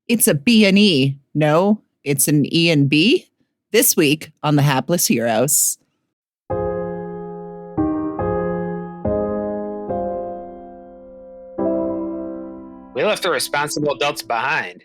It's a B and E. No, it's an E and B. This week on The Hapless Heroes. We left the responsible adults behind.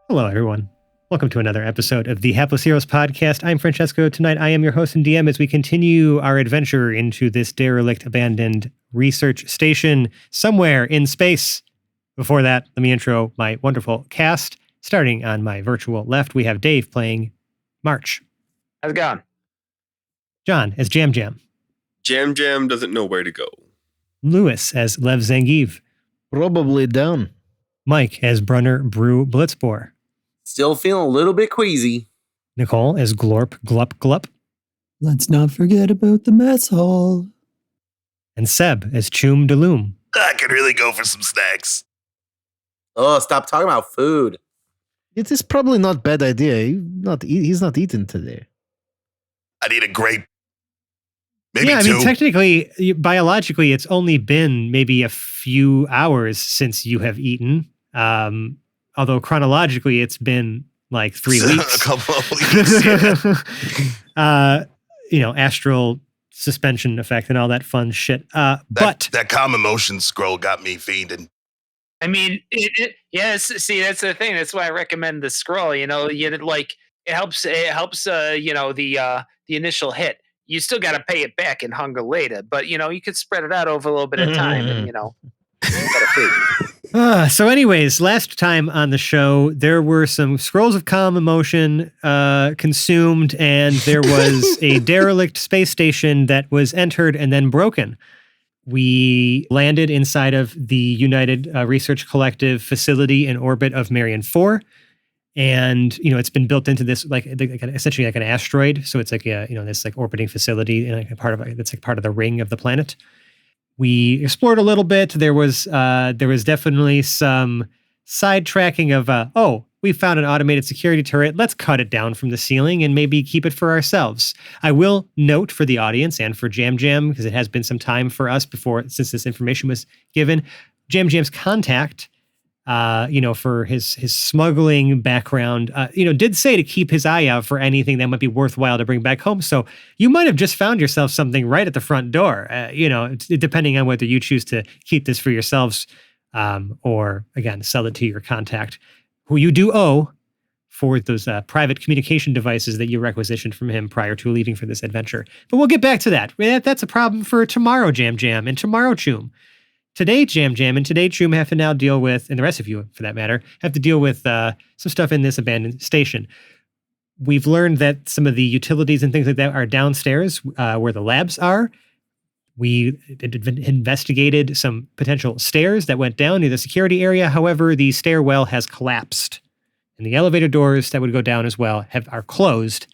Hello, everyone. Welcome to another episode of the Hapless Heroes podcast. I'm Francesco. Tonight, I am your host and DM as we continue our adventure into this derelict, abandoned research station somewhere in space. Before that, let me intro my wonderful cast. Starting on my virtual left, we have Dave playing March. How's it going? John as Jam Jam. Jam Jam doesn't know where to go. Lewis as Lev Zangief. Probably down. Mike as Brunner Brew Blitzboar. Still feeling a little bit queasy. Nicole as Glorp Glup Glup. Let's not forget about the mess hall. And Seb as Choom Deloom. I could really go for some snacks. Oh, stop talking about food. It is probably not a bad idea. He's not eating today. I need a grape. Maybe yeah, I two. mean, technically, biologically, it's only been maybe a few hours since you have eaten. Although chronologically, it's been like 3 weeks. A couple of weeks. Yeah. Astral suspension effect and all that fun shit. But that calm emotion scroll got me fiending. I mean, yes. See, that's the thing. That's why I recommend the scroll. It helps. It helps. The initial hit. You still got to pay it back in hunger later, but you could spread it out over a little bit of time, and better food. So anyways, last time on the show, there were some scrolls of calm emotion consumed, and there was a derelict space station that was entered and then broken. We landed inside of the United Research Collective facility in orbit of Marion 4. And, it's been built into this, essentially like an asteroid. So it's like, this like orbiting facility and like it's like part of the ring of the planet. We explored a little bit. There was definitely some sidetracking of, we found an automated security turret. Let's cut it down from the ceiling and maybe keep it for ourselves. I will note for the audience and for Jam Jam, because it has been some time for us since this information was given, Jam Jam's contact, for his smuggling background, did say to keep his eye out for anything that might be worthwhile to bring back home. So you might have just found yourself something right at the front door, depending on whether you choose to keep this for yourselves or, again, sell it to your contact, who you do owe for those private communication devices that you requisitioned from him prior to leaving for this adventure. But we'll get back to that. That's a problem for tomorrow, Jam Jam, and tomorrow, Choom. Today, Jam Jam, and today, Choom, have to now deal with, and the rest of you, for that matter, have to deal with some stuff in this abandoned station. We've learned that some of the utilities and things like that are downstairs where the labs are. We investigated some potential stairs that went down near the security area. However, the stairwell has collapsed, and the elevator doors that would go down as well are closed.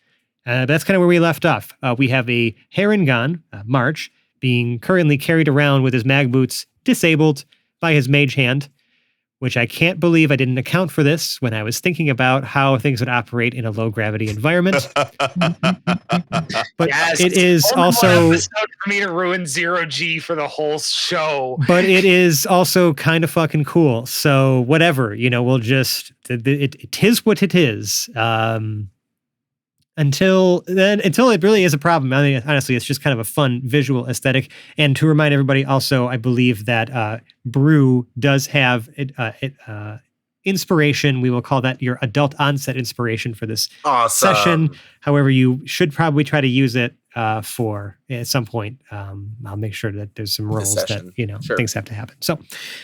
That's kind of where we left off. We have a Harengon, March, being currently carried around with his mag boots disabled by his mage hand, which I can't believe I didn't account for this when I was thinking about how things would operate in a low gravity environment. But yes, it is only also one episode for me to ruin 0G for the whole show. But it is also kind of fucking cool. So whatever, we'll just it is what it is. Until it really is a problem. I mean, honestly, it's just kind of a fun visual aesthetic. And to remind everybody also, I believe that Brew does have inspiration. We will call that your adult onset inspiration for this session. However, you should probably try to use it for at some point. I'll make sure that there's some rolls that, Sure. things have to happen. So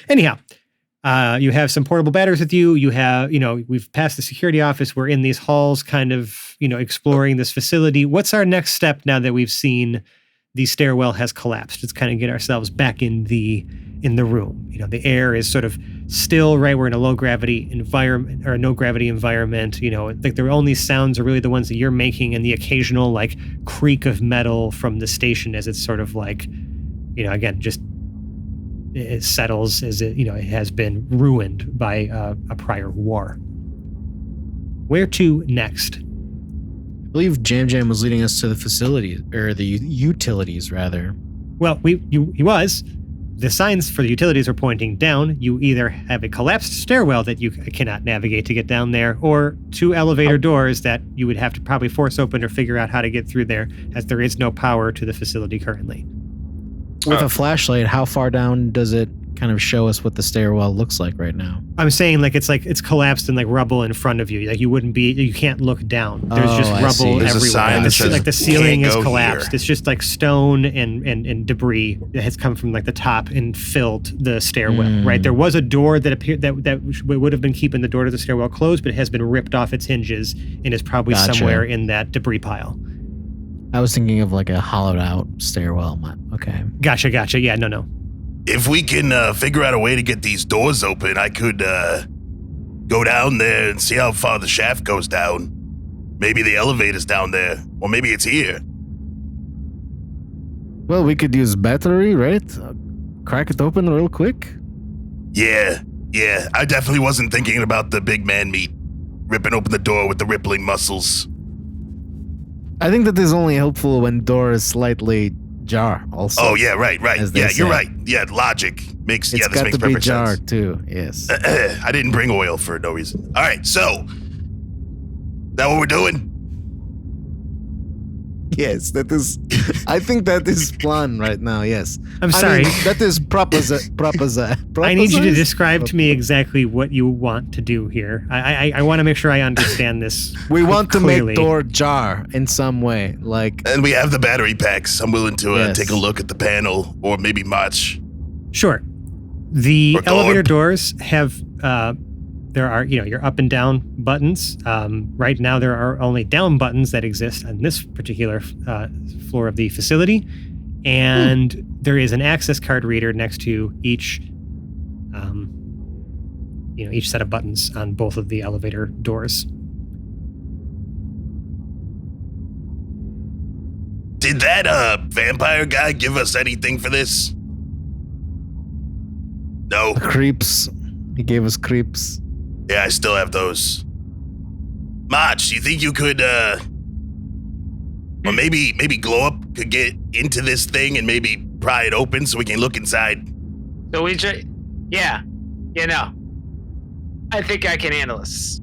anyhow, you have some portable batteries with you. You have, we've passed the security office. We're in these halls kind of, exploring this facility. What's our next step now that we've seen the stairwell has collapsed. Let's kind of get ourselves back in the room. The air is sort of still, right? We're in a low gravity environment or a no gravity environment. Like the only sounds are really the ones that you're making and the occasional like creak of metal from the station as it's sort of like, again, just it settles as it has been ruined by a prior war. Where to next? I believe Jam Jam was leading us to the facilities, or the utilities, rather. Well, he was. The signs for the utilities are pointing down. You either have a collapsed stairwell that you cannot navigate to get down there, or 2 elevator doors that you would have to probably force open or figure out how to get through there, as there is no power to the facility currently. With a flashlight, how far down does it kind of show us what the stairwell looks like right now? I'm saying it's collapsed in like rubble in front of you. Like you can't look down. There's just rubble There's a everywhere. sign that says, like the ceiling "Can't is go collapsed. here." It's just like stone and debris that has come from like the top and filled the stairwell. Right, there was a door that appeared that would have been keeping the door to the stairwell closed, but it has been ripped off its hinges and is probably somewhere in that debris pile. I was thinking of like a hollowed out stairwell. Okay. Gotcha. Yeah, no. If we can figure out a way to get these doors open, I could go down there and see how far the shaft goes down. Maybe the elevator's down there, or maybe it's here. Well, we could use battery, right? Crack it open real quick. Yeah. I definitely wasn't thinking about the big man meat ripping open the door with the rippling muscles. I think that is only helpful when doors slightly jar. Also. Oh yeah, right. Yeah, you're say. right. Yeah, logic makes. It's Yeah, this got makes to be perfect sense. jarred too. Yes. I didn't bring oil for no reason. All right, so that what we're doing? Yes, that is. I think that is plan right now. Yes. I'm sorry. That is proposition. I need you to describe to me exactly what you want to do here. I want to make sure I understand this. We want to clearly. make door jar in some way, like. And we have the battery packs. I'm willing to Yes. take a look at the panel, or maybe March. Sure. The Or elevator Thorpe. doors have, there are, your up and down buttons. Right now, there are only down buttons that exist on this particular floor of the facility. And there is an access card reader next to each, each set of buttons on both of the elevator doors. Did that vampire guy give us anything for this? No. Creeps. He gave us creeps. Yeah, I still have those. Mach, do you think you could, or maybe Glow Up could get into this thing and maybe pry it open so we can look inside? So I think I can handle this.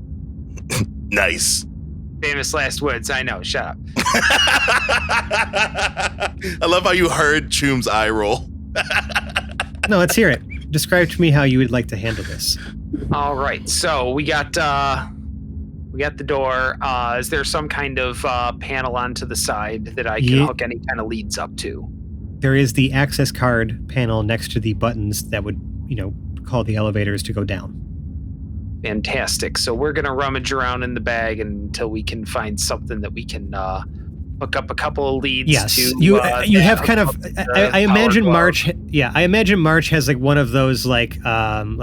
Nice. Famous last words. I know. Shut up. I love how you heard Choom's eye roll. No, let's hear it. Describe to me how you would like to handle this. All right. So we got the door. Is there some kind of panel onto the side that I can hook any kind of leads up to? There is the access card panel next to the buttons that would, call the elevators to go down. Fantastic. So we're gonna rummage around in the bag until we can find something that we can hook up a couple of leads. Yes, to. you have kind of. I imagine power March. Yeah, I imagine March has like one of those like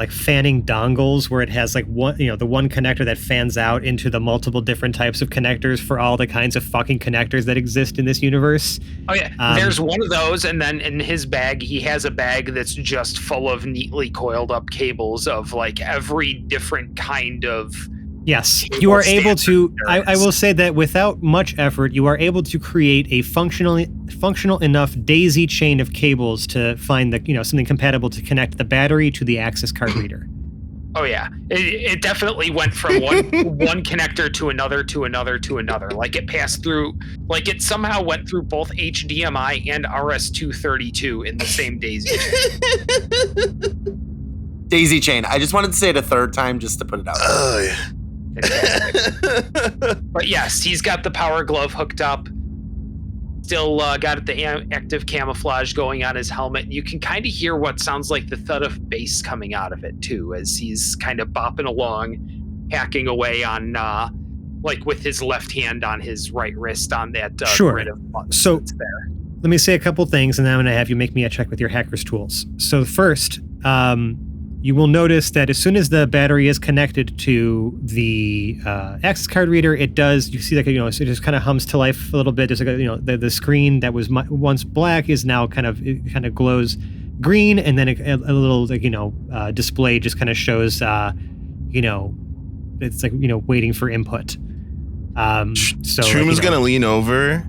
fanning dongles where it has like one, the one connector that fans out into the multiple different types of connectors for all the kinds of fucking connectors that exist in this universe. Oh yeah, there's one of those, and then in his bag, he has a bag that's just full of neatly coiled up cables of like every different kind of. Yes, Cable you are able to. standards. I will say that without much effort, you are able to create a functional enough daisy chain of cables to find the something compatible to connect the battery to the access card reader. Oh yeah, it definitely went from one connector to another to another to another. Like it passed through, like it somehow went through both HDMI and RS-232 in the same daisy chain. Daisy chain. I just wanted to say it a third time just to put it out. Oh, yeah. But yes, he's got the power glove hooked up. Still got the active camouflage going on his helmet. You can kind of hear what sounds like the thud of bass coming out of it too, as he's kind of bopping along, hacking away on, like with his left hand on his right wrist on that Sure. grid of buttons So- that's there. let me say a couple things, and then I'm going to have you make me a check with your hacker's tools. So first, you will notice that as soon as the battery is connected to the access card reader, it does. You see, like, so it just kind of hums to life a little bit. There's like the screen that was once black is now kind of glows green, and then a little display just kind of shows it's like waiting for input. So Troom is gonna lean over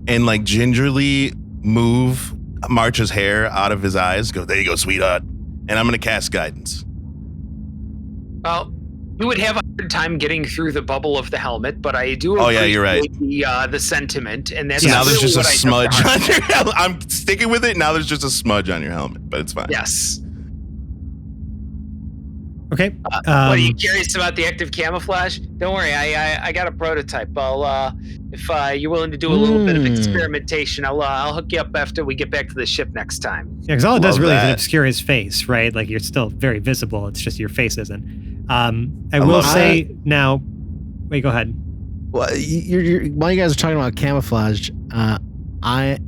and like gingerly move March's hair out of his eyes. Go, there you go, sweetheart. And I'm gonna cast guidance. Well, you would have a hard time getting through the bubble of the helmet, but I do. Oh yeah, you're right. The sentiment, and that's So now there's really just a what I smudge took to on heart. your helmet. I'm sticking with it. Now there's just a smudge on your helmet, but it's fine. Yes. Okay. What are you curious about the active camouflage? Don't worry, I got a prototype. If you're willing to do a little bit of experimentation, I'll hook you up after we get back to the ship next time. Yeah, because all it does Love really is that. obscure his face, right? Like, you're still very visible. It's just your face isn't. I will say now. Wait, go ahead. Well, while you guys are talking about camouflage, I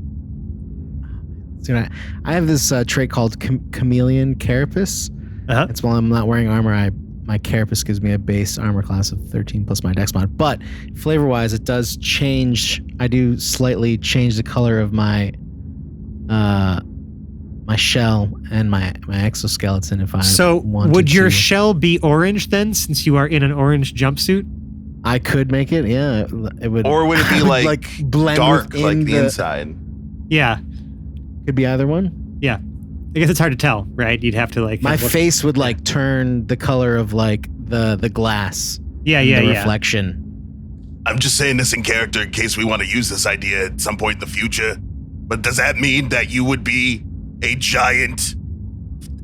have this trait called chameleon carapace. Uh-huh. It's while I'm not wearing armor, my carapace gives me a base armor class of 13 plus my dex mod. But flavor-wise, it does change. I do slightly change the color of my my shell and my exoskeleton if I wanted would your to. shell be orange then, since you are in an orange jumpsuit? I could make it, yeah. It would. Or would it be like blend dark, within like the inside? Yeah. Could be either one. Yeah. I guess it's hard to tell, right? You'd have to like. My face would like turn the color of like the glass. Yeah. Reflection. I'm just saying this in character in case we want to use this idea at some point in the future. But does that mean that you would be a giant,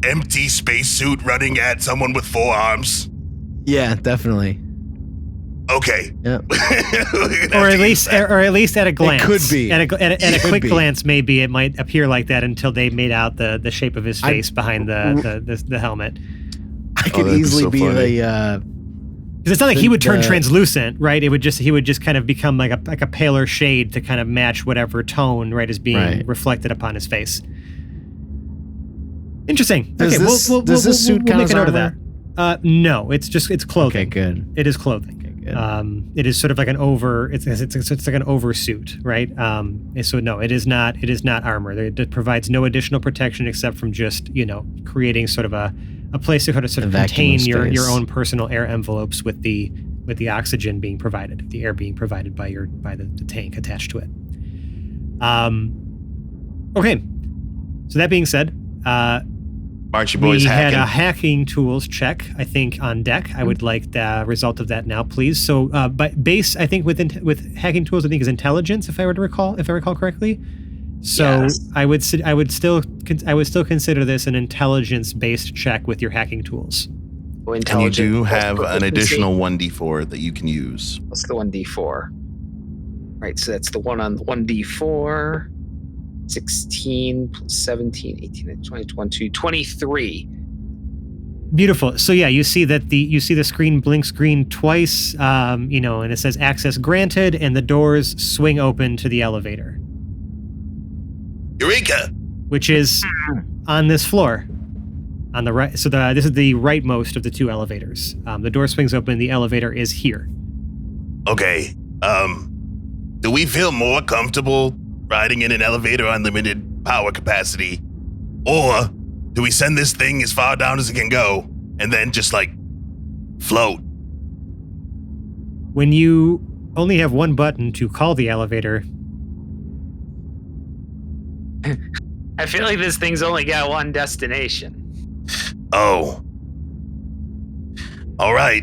empty spacesuit running at someone with 4 arms? Yeah, definitely. Okay. Yeah. Or at least at a glance. It could be. At a Could quick be. glance, maybe it might appear like that until they made out the shape of his face behind the helmet. I could that'd be easily so be funny. the. Because it's not like he would turn The- translucent, right? He would just kind of become like a paler shade to kind of match whatever tone, right, is being Right. reflected upon his face. Interesting. Does Okay, this- we'll does this suit we'll count make as a note of that. armor? No, it's clothing. Okay, good. It is clothing. Okay, good. It is sort of like an it's like an oversuit, right? So no, it is not armor. It provides no additional protection except from just creating sort of a place to sort of A vacuum contain your space. own personal air envelopes with the oxygen being provided, the air being provided by the tank attached to it. Okay, so that being said, Marchie Boy's we had hacking. a hacking tools check, I think, on deck. I would like the result of that now, please. So, but base, I think with hacking tools, I think is intelligence, if I recall correctly. So Yes. I would still consider this an intelligence-based check with your hacking tools. And you do have an additional 1d4 that you can use. What's the 1d4? Right, so that's the one on the 1d4. 16 plus 17, 18, 20, 22, 23. Beautiful. So yeah, you see the screen blinks green twice, and it says access granted, and the doors swing open to the elevator, Eureka! which is on this floor, on the right. So this is the rightmost of the 2 elevators. The door swings open. The elevator is here. Okay. Do we feel more comfortable riding in an elevator on limited power capacity? Or do we send this thing as far down as it can go and then just like float? When you only have one button to call the elevator, I feel like this thing's only got one destination. Oh. All right.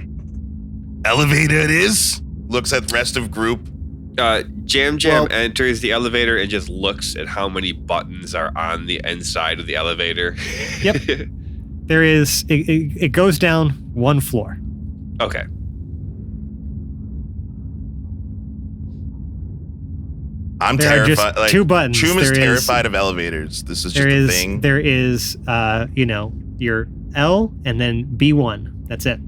Elevator it is. Looks at the rest of group. Jam enters the elevator and just looks at how many buttons are on the inside of the elevator. Yep. there is it goes down 1 floor. Okay. I'm There are terrified. just 2 buttons. Troom is There terrified of elevators. This is just There a is thing. there is your L and then B1. That's it.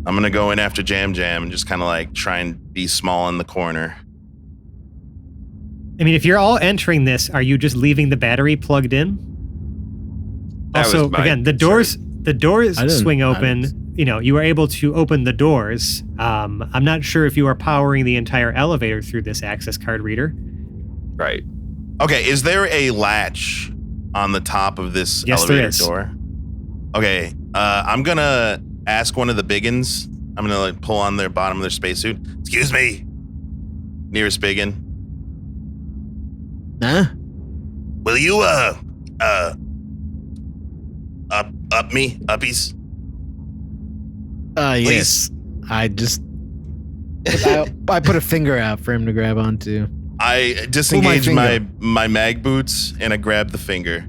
I'm gonna go in after Jam and just kind of like try and be small in the corner. I mean, if you're all entering this, are you just leaving the battery plugged in? That Also, was my again, the doors swing open. You are able to open the doors. I'm not sure if you are powering the entire elevator through this access card reader. Right. Okay, is there a latch on the top of this Yes, there elevator is. door? Okay, I'm gonna ask one of the biggins. I'm gonna pull on their bottom of their spacesuit. Excuse me, nearest biggin. Huh? Will you uppies? Yes. I just I put a finger out for him to grab onto. I disengage my finger. mag boots and I grab the finger.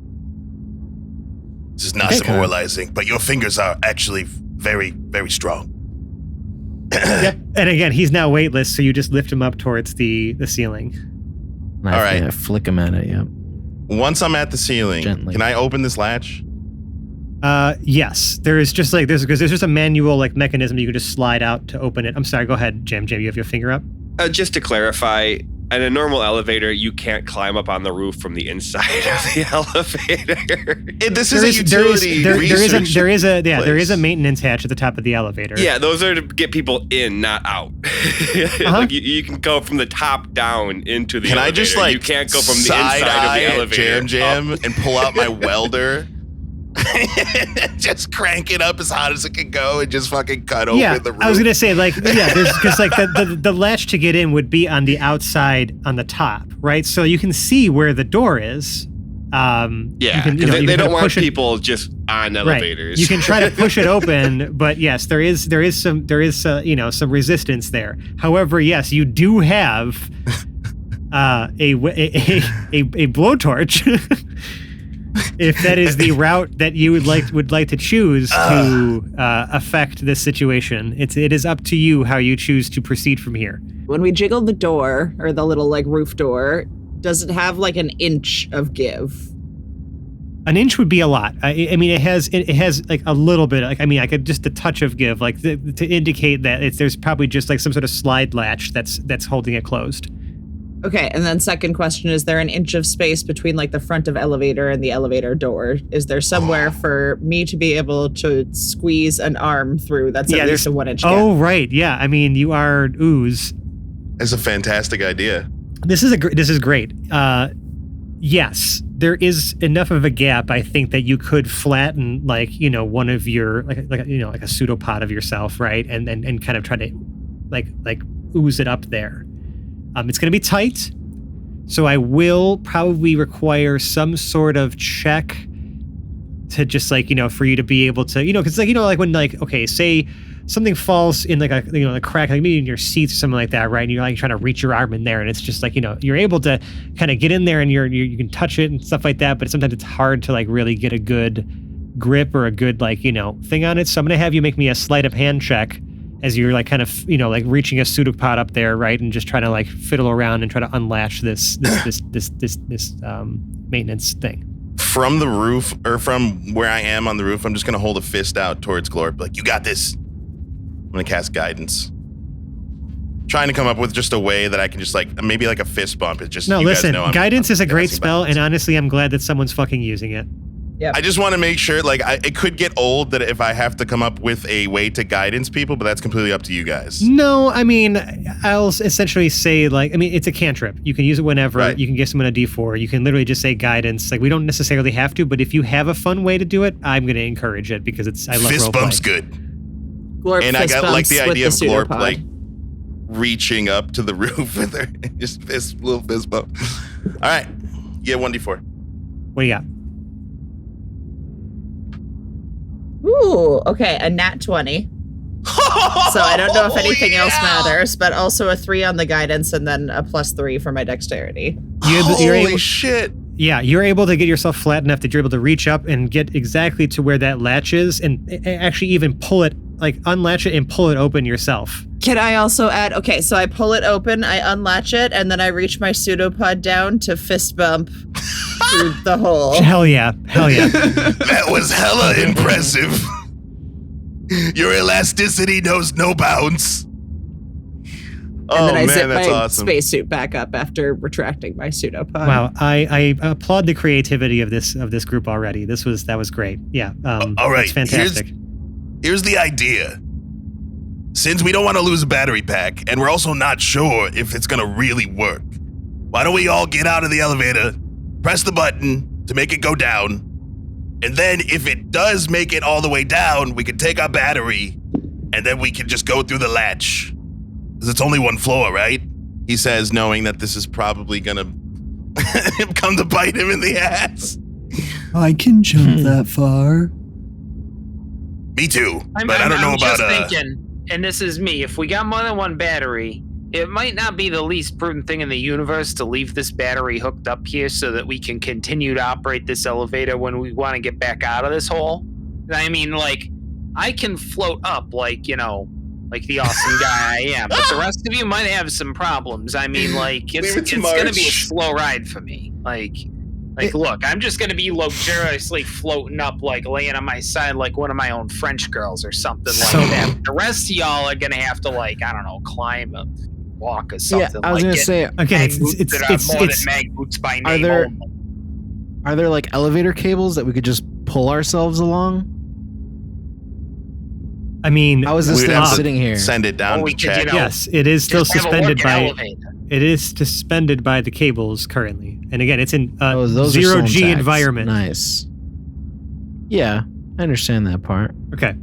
This is not Okay, demoralizing, but your fingers are actually very, very strong. Yep. And again, he's now weightless, so you just lift him up towards the ceiling. All right. I flick him at it. Yep. Once I'm at the ceiling, Gently. can I open this latch? Yes. There is just like there's just a manual mechanism you can just slide out to open it. I'm sorry. Go ahead, Jam. You have your finger up. Just to clarify, in a normal elevator, you can't climb up on the roof from the inside of the elevator. This is a utility research there is a place. maintenance hatch at the top of the elevator. Yeah, those are to get people in, not out. Like you can go from the top down into the Can elevator. I just you can't go from the inside of the elevator. Jam up. and pull out my welder? Just crank it up as hot as it can go and just fucking cut open the roof. I was gonna say because the latch to get in would be on the outside on the top, right? So you can see where the door is. Yeah, they don't want people just on elevators. Right. You can try to push it open, but yes, there is some resistance there. However, yes, you do have a blowtorch. If that is the route that you would like to choose to affect this situation, it is up to you how you choose to proceed from here. When we jiggle the door, or the little roof door, does it have an inch of give? An inch would be a lot. I mean, it has a little bit. I could just a touch of give, to indicate that there's probably just some sort of slide latch that's holding it closed. Okay, and then second question, is there an inch of space between the front of elevator and the elevator door? Is there somewhere for me to be able to squeeze an arm through that's at least a 1 inch gap? Oh, right. Yeah. I mean, you are ooze. It's a fantastic idea. This is great. Yes, there is enough of a gap, I think, that you could flatten one of your a pseudopod of yourself, right? And kind of try to ooze it up there. It's going to be tight, so I will probably require some sort of check to just for you to be able to, because when okay, say something falls in a crack, maybe in your seats or something like that, right? And you're trying to reach your arm in there, and it's just you're able to kind of get in there and you can touch it and stuff like that, but sometimes it's hard to really get a good grip or a good thing on it. So I'm going to have you make me a sleight of hand check as you're reaching a pseudopod up there, right, and just trying to fiddle around and try to unlatch this maintenance thing. From the roof, or from where I am on the roof, I'm just gonna hold a fist out towards Glorp, you got this. I'm gonna cast guidance, trying to come up with just a way that I can just maybe a fist bump. It's just no. Listen, guys know guidance is a great casting spell, buttons. and honestly, I'm glad that someone's fucking using it. Yep. I just want to make sure, it could get old that if I have to come up with a way to guidance people, but that's completely up to you guys. No, I mean, I'll essentially say, it's a cantrip. You can use it whenever. Right. You can give someone a D4. You can literally just say guidance. We don't necessarily have to, but if you have a fun way to do it, I'm going to encourage it because I love Fist roleplay. bump's good. Glorp And I got fist the bumps idea of with the Glorp pseudopod. reaching up to the roof with her, just little fist bump. All right, you get 1d4. What do you got? Ooh, okay, a nat 20. So I don't know if anything else matters, but also a 3 on the guidance and then a +3 for my dexterity. Holy shit. Yeah, you're able to get yourself flat enough that you're able to reach up and get exactly to where that latch is and actually even pull it, unlatch it and pull it open yourself. Can I also add, okay, so I pull it open, I unlatch it, and then I reach my pseudopod down to fist bump through the hole. Hell yeah. That was hella impressive. Your elasticity knows no bounds. And then I zip that's my awesome. spacesuit back up after retracting my pseudopod. Wow, I applaud the creativity of this group already. That was great. Yeah. All right, That's fantastic. Here's the idea. Since we don't want to lose a battery pack, and we're also not sure if it's gonna really work, why don't we all get out of the elevator, press the button to make it go down, and then if it does make it all the way down, we can take our battery, and then we can just go through the latch. Because it's only one floor, right? He says, knowing that this is probably gonna Come to bite him in the ass. I can jump that far. Me too, I'm just thinking, and this is me, if we got more than one battery, it might not be the least prudent thing in the universe to leave this battery hooked up here so that we can continue to operate this elevator when we want to get back out of this hole. I mean, like, I can float up like, like the awesome guy I am, but the rest of you might have some problems. I mean, like, it's going to be a slow ride for me. Look, I'm just going to be luxuriously floating up, like laying on my side like one of my own French girls or something like that. The rest of y'all are going to have to, like, I don't know, climb a walk or something. Yeah, I was going to say, again, it's more than mag boots by name. Are there like elevator cables that we could just pull ourselves along? I mean, how is this thing sitting here? Send it down to check. Yes, it is still suspended by. It is suspended by the cables currently, and again, it's in zero G environment. Nice. Yeah, I understand that part. Okay.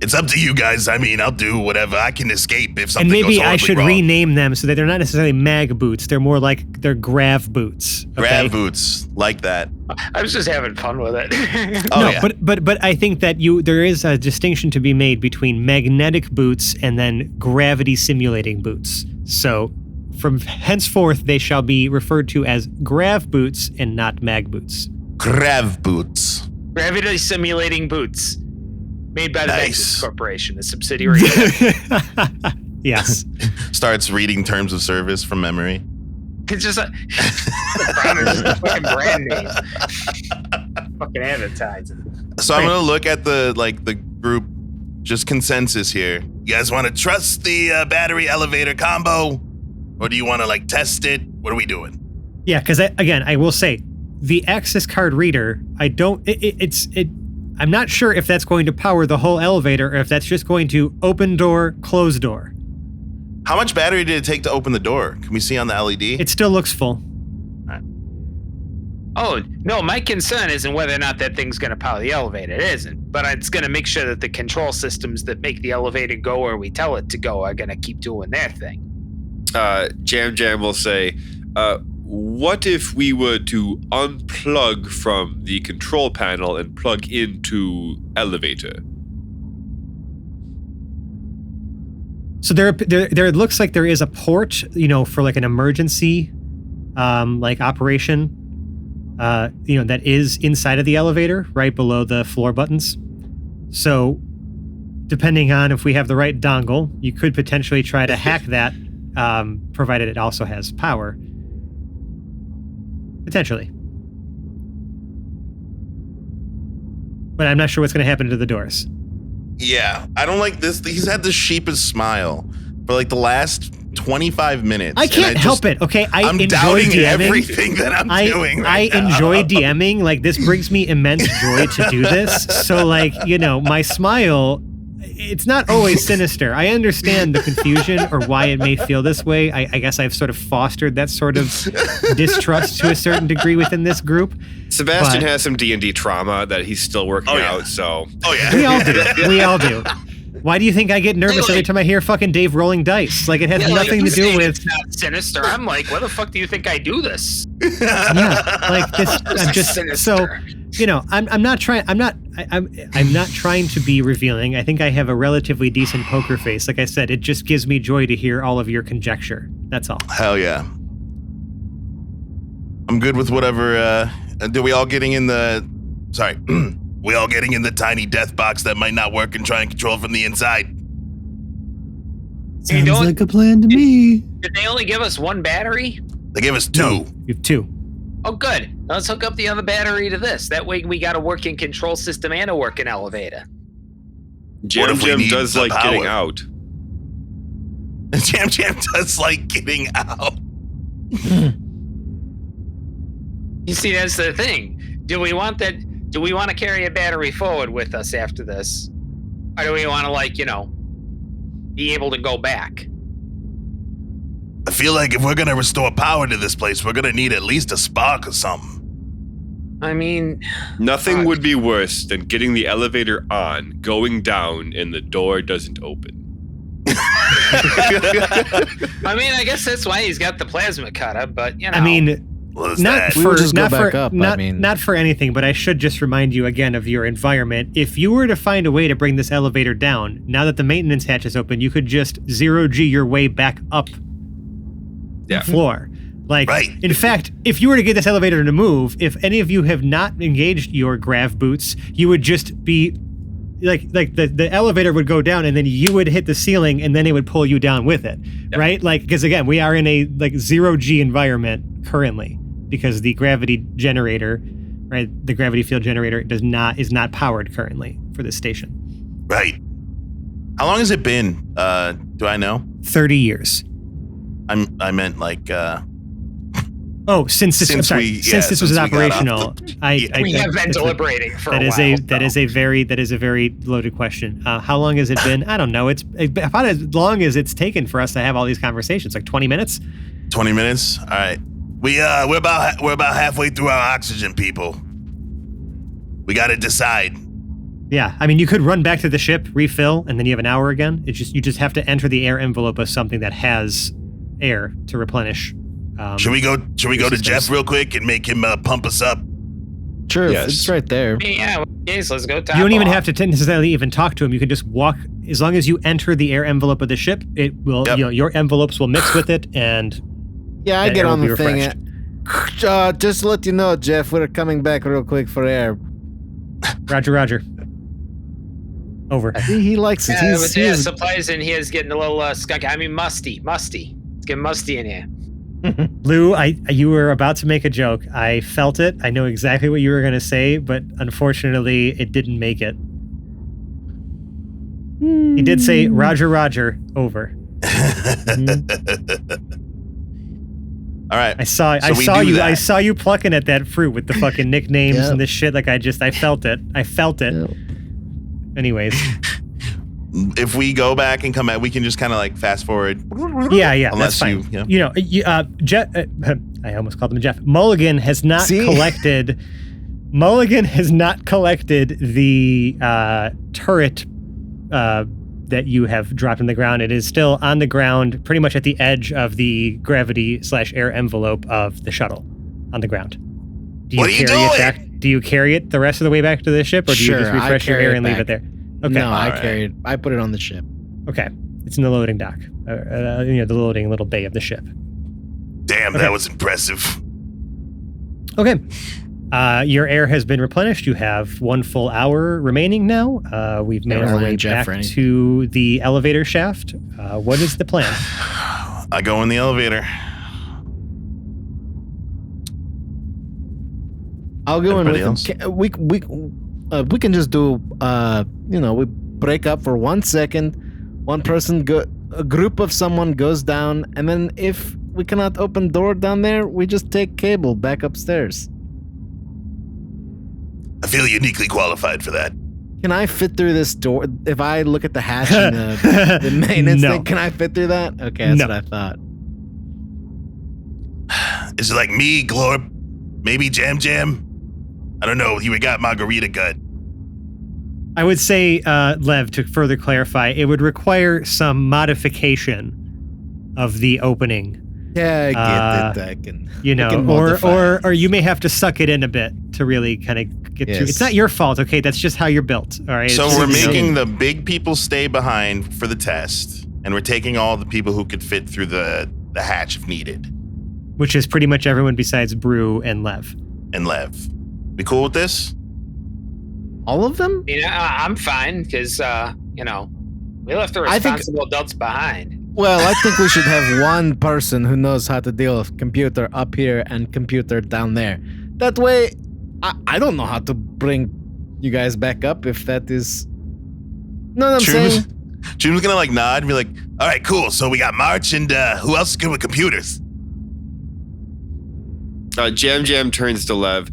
It's up to you guys. I mean, I'll do whatever. I can escape if something goes horribly wrong. And maybe I should rename them so that they're not necessarily mag boots. They're more like they're grav boots. Okay? Grav boots, like that. I was just having fun with it. But I think that there is a distinction to be made between magnetic boots and then gravity simulating boots. So from henceforth, they shall be referred to as grav boots and not mag boots. Grav boots. Gravity simulating boots. Made by the Magnus Corporation, a subsidiary. Yes. Starts reading terms of service from memory. It's just fucking brand name. Fucking advertising. So I'm gonna look at the group, just consensus here. You guys want to trust the battery elevator combo, or do you want to test it? What are we doing? Yeah, because I will say, the access card reader, I'm not sure if that's going to power the whole elevator or if that's just going to open door, close door. How much battery did it take to open the door? Can we see on the LED? It still looks full. Right. Oh, no, my concern isn't whether or not that thing's going to power the elevator. It isn't. But it's going to make sure that the control systems that make the elevator go where we tell it to go are going to keep doing their thing. Jam will say, what if we were to unplug from the control panel and plug into elevator? So there looks like there is a port, for like an emergency, operation, that is inside of the elevator, right below the floor buttons. So depending on if we have the right dongle, you could potentially try to hack that, provided it also has power. Potentially. But I'm not sure what's going to happen to the doors. Yeah, I don't like this. He's had the sheepish smile for the last 25 minutes. I can't help it, okay? I'm enjoy doubting DMing. everything that I'm doing right now. I enjoy DMing. This brings me immense joy to do this. So, my smile, it's not always sinister. I understand the confusion or why it may feel this way. I guess I've sort of fostered that sort of distrust to a certain degree within this group. Sebastian has some D&D trauma that he's still working out, so... Oh, yeah. We all do. Why do you think I get nervous every time I hear fucking Dave rolling dice? It has nothing to do with... It's not sinister. I'm like, why the fuck do you think I do this? Yeah, this. I'm just sinister. So, I'm not trying to be revealing. I think I have a relatively decent poker face. Like I said, it just gives me joy to hear all of your conjecture. That's all. Hell yeah. I'm good with whatever. We all getting in the tiny death box that might not work and try and control from the inside? Sounds like a plan to me. Did they only give us one battery? They gave us two. No, you have two. Oh, good. Now let's hook up the other battery to this. That way we got a working control system and a working elevator. Jam does like power? getting out. Jam Jam does like getting out. You see, that's the thing. Do we want to carry a battery forward with us after this? Or do we want to, be able to go back? I feel like if we're gonna restore power to this place, we're gonna need at least a spark or something. I mean... Nothing would be worse than getting the elevator on, going down, and the door doesn't open. I mean, I guess that's why he's got the plasma cutter, but, I mean... Not for anything, but I should just remind you again of your environment. If you were to find a way to bring this elevator down, now that the maintenance hatch is open, you could just 0G your way back up the floor. In fact, if you were to get this elevator to move, if any of you have not engaged your grav boots, you would just be the elevator would go down and then you would hit the ceiling and then it would pull you down with it, right? Because again, we are in a 0G environment currently. Because the gravity generator, right, the gravity field generator is not powered currently for this station. Right. How long has it been? Do I know? 30 years. I meant since this was operational. We have been deliberating for a while. That is a very loaded question. How long has it been? I don't know. It's about as long as it's taken for us to have all these conversations. 20 minutes. 20 minutes. All right. We're about halfway through our oxygen, people. We got to decide. Yeah, I mean, you could run back to the ship, refill, and then you have an hour again. You just have to enter the air envelope of something that has air to replenish. Should we go to Jeff real quick and make him pump us up? Sure, it's right there. Yeah, yes, let's go. You don't even have to necessarily even talk to him. You can just walk. As long as you enter the air envelope of the ship, it will. Your envelopes will mix with it and. Yeah, I get on the thing. Just to let you know, Jeff, we're coming back real quick for air. Roger. Over. He likes it. Supplies in here is getting a little skunk. I mean, musty. It's getting musty in here. Lou, you were about to make a joke. I felt it. I know exactly what you were going to say, but unfortunately, it didn't make it. He did say, Roger, over. All right. I saw you plucking at that fruit with the fucking nicknames and the shit. I felt it. Yep. Anyways. If we go back and come back, we can just kind of fast forward. Yeah, that's fine. Jeff, I almost called him Jeff. Mulligan has not collected the turret that you have dropped on the ground. It is still on the ground, pretty much at the edge of the gravity/air envelope of the shuttle on the ground. Do you carry it the rest of the way back to the ship, or do you just refresh your air and leave it there? Okay. No, I carry it. I put it on the ship. Okay. It's in the loading dock. The loading little bay of the ship. Damn, that was impressive. Okay. Your air has been replenished. You have 1 full hour remaining now. We've made our way back to the elevator shaft. What is the plan? I go in the elevator. I'll go in with him. We can just do, we break up for 1 second. One person, a group of someone goes down, and then if we cannot open door down there, we just take cable back upstairs. I feel uniquely qualified for that. Can I fit through this door? If I look at the hatch and the maintenance thing, can I fit through that? Okay, that's what I thought. Is it like me, Glorp, maybe Jam Jam? I don't know. We got Margarita Gut. I would say, Lev, to further clarify, it would require some modification of the opening. Yeah, I get it. I can or you may have to suck it in a bit to really kind of get through. It's not your fault, okay? That's just how you're built, all right? So we're making the big people stay behind for the test, and we're taking all the people who could fit through the hatch if needed. Which is pretty much everyone besides Brew and Lev. We cool with this? All of them? I'm fine, because, we left the responsible adults behind. Well, I think we should have one person who knows how to deal with computer up here and computer down there. That way, I don't know how to bring you guys back up if that is... No, I'm saying... Jim's gonna like nod and be like, all right, cool. So we got March and who else is good with computers? Jam turns to Lev.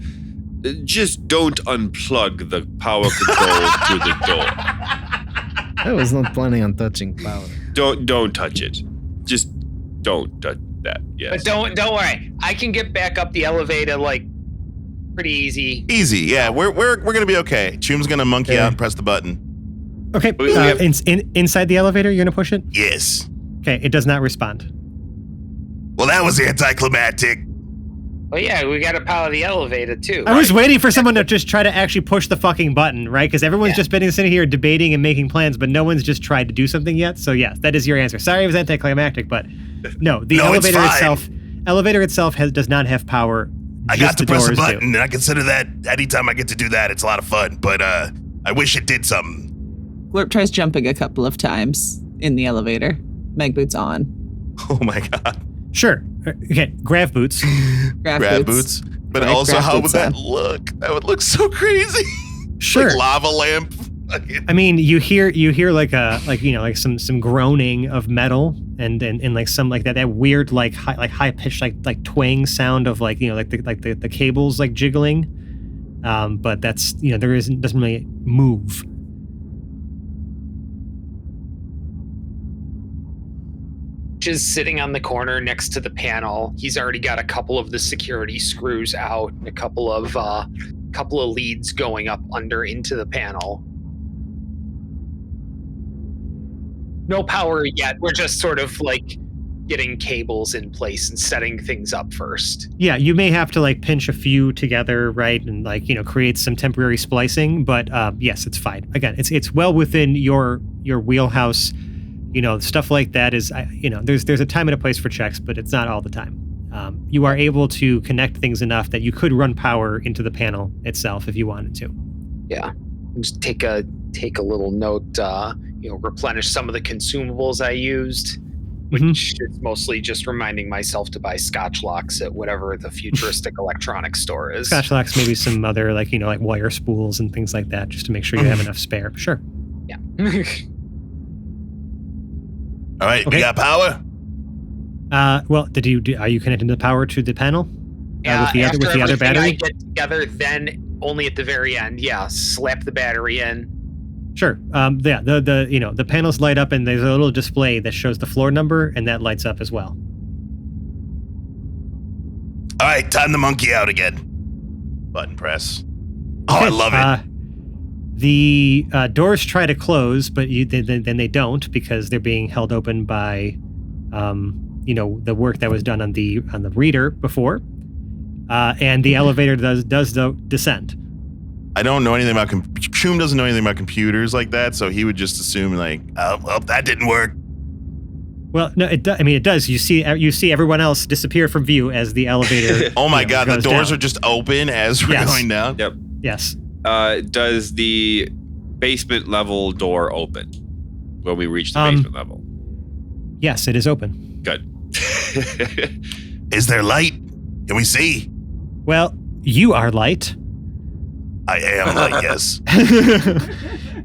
Just don't unplug the power control through the door. I was not planning on touching power. Don't touch it. Just don't touch that. Yes. But don't worry. I can get back up the elevator like pretty easy. Easy, yeah. We're gonna be okay. Chum's gonna monkey out and press the button. Okay. Inside the elevator, you're gonna push it? Yes. Okay. It does not respond. Well, that was anticlimactic. Well, yeah, we got to power the elevator too. I was waiting for someone to just try to actually push the fucking button, right? Because everyone's just been sitting here debating and making plans, but no one's just tried to do something yet. So yeah, that is your answer. Sorry, it was anticlimactic, but no, the elevator itself does not have power. I got to press a button, and I consider that anytime I get to do that, it's a lot of fun. But I wish it did something. Glurp tries jumping a couple of times in the elevator. Mag boots on. Oh my god. Sure. Okay, grav boots. Grav boots. But also, how would that look? That would look so crazy. Sure. Like lava lamp. I mean, you hear some groaning of metal and like some like that weird like high pitched like twang sound of like the cables like jiggling. But that's doesn't really move. Is sitting on the corner next to the panel. He's already got a couple of the security screws out and a couple of leads going up under into the panel. No power yet. We're just sort of like getting cables in place and setting things up first. Yeah, you may have to like pinch a few together, right, and like create some temporary splicing. But yes, it's fine. Again, it's well within your wheelhouse. Stuff like that is, there's a time and a place for checks, but it's not all the time. You are able to connect things enough that you could run power into the panel itself if you wanted to. Yeah, just take a little note. Replenish some of the consumables I used, which is mostly just reminding myself to buy Scotch locks at whatever the futuristic electronics store is. Scotch locks, maybe some other like wire spools and things like that, just to make sure you have enough spare. Sure. Yeah. All right, we got power. Well, are you connecting the power to the panel? With the other battery? I get together, then only at the very end. Yeah, slap the battery in. Sure. The panels light up, and there's a little display that shows the floor number, and that lights up as well. All right, time to monkey out again. Button press. Oh, okay, I love it. The doors try to close, but then they don't because they're being held open by, the work that was done on the reader before, and the elevator does descend. I don't know anything about Chum doesn't know anything about computers like that, so he would just assume like, well, that didn't work. Well, no, it does. You see everyone else disappear from view as the elevator. Oh my god, the doors are just open as we're going down. Yep. Yes. Does the basement level door open when we reach the basement level? Yes, it is open. Good. Is there light? Can we see? Well, you are light. I am light, yes.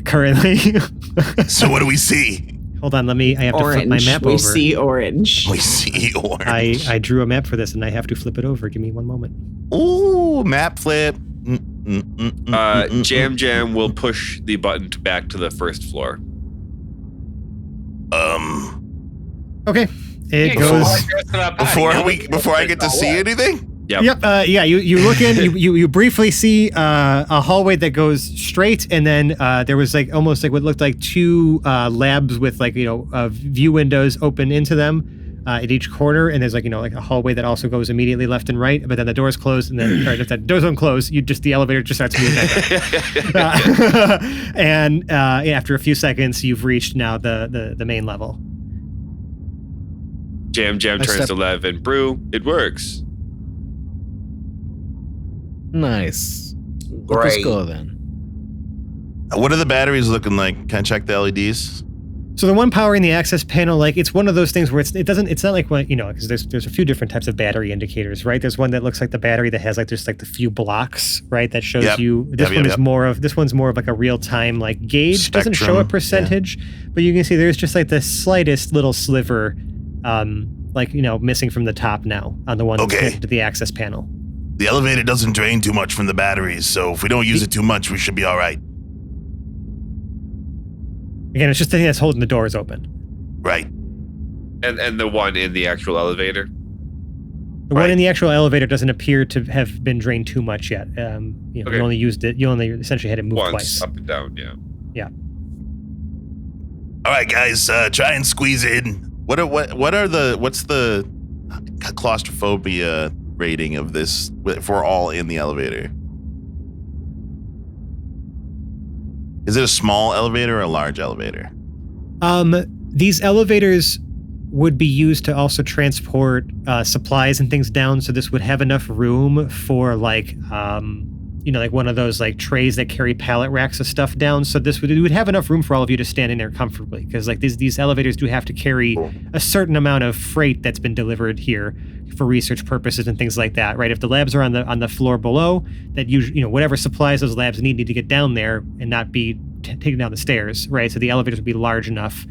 Currently. So what do we see? Hold on, I have to flip my map over. We see orange. We see orange. I drew a map for this and I have to flip it over. Give me one moment. Ooh, map flip. Jam will push the button back to the first floor. Okay. It goes before I get to see anything. Yep. You look in. You briefly see a hallway that goes straight, and then there was like almost like what looked like two labs with like view windows open into them at each corner, and there's like a hallway that also goes immediately left and right. But then the doors close, and then if that doors don't close, the elevator just starts moving. And after a few seconds, you've reached now the main level. Jam turns to Lev and Brew. It works. Nice. Great. Let's go then. What are the batteries looking like? Can I check the LEDs? So the one powering the access panel, like it's one of those things where it's not like what, because there's a few different types of battery indicators, right? There's one that looks like the battery that has like just like the few blocks, right? That shows you this one's more of like a real time like gauge. Spectrum. Doesn't show a percentage, but you can see there's just like the slightest little sliver, missing from the top now on the one that's connected to the access panel. The elevator doesn't drain too much from the batteries, so if we don't use it too much, we should be all right. Again, it's just the thing that's holding the doors open. Right. And the one in the actual elevator? The one in the actual elevator doesn't appear to have been drained too much yet. You only used it. You only essentially had it move twice. Up and down, yeah. Yeah. All right, guys, try and squeeze in. What's the claustrophobia rating of this if we're all in the elevator? Is it a small elevator or a large elevator? These elevators would be used to also transport supplies and things down. So this would have enough room for like one of those like trays that carry pallet racks of stuff down. So it would have enough room for all of you to stand in there comfortably. Because like these elevators do have to carry a certain amount of freight that's been delivered here for research purposes and things like that, right? If the labs are on the floor below, that whatever supplies those labs need to get down there and not be taken down the stairs, right? So the elevators would be large enough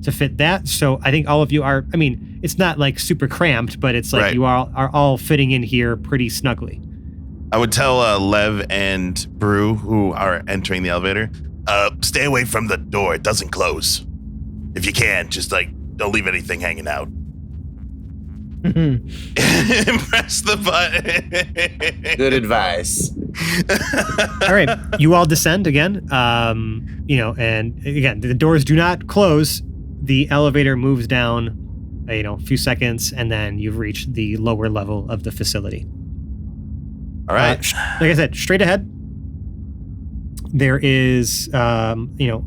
to fit that. So I think all of you are, it's not like super cramped, but it's like you are all fitting in here pretty snugly. I would tell Lev and Brew, who are entering the elevator, Stay away from the door. It doesn't close. If you can, just don't leave anything hanging out. press the button. Good advice. All right, you all descend again. And again, the doors do not close. The elevator moves down, a few seconds, and then you've reached the lower level of the facility. All right. Like I said, straight ahead, there is, a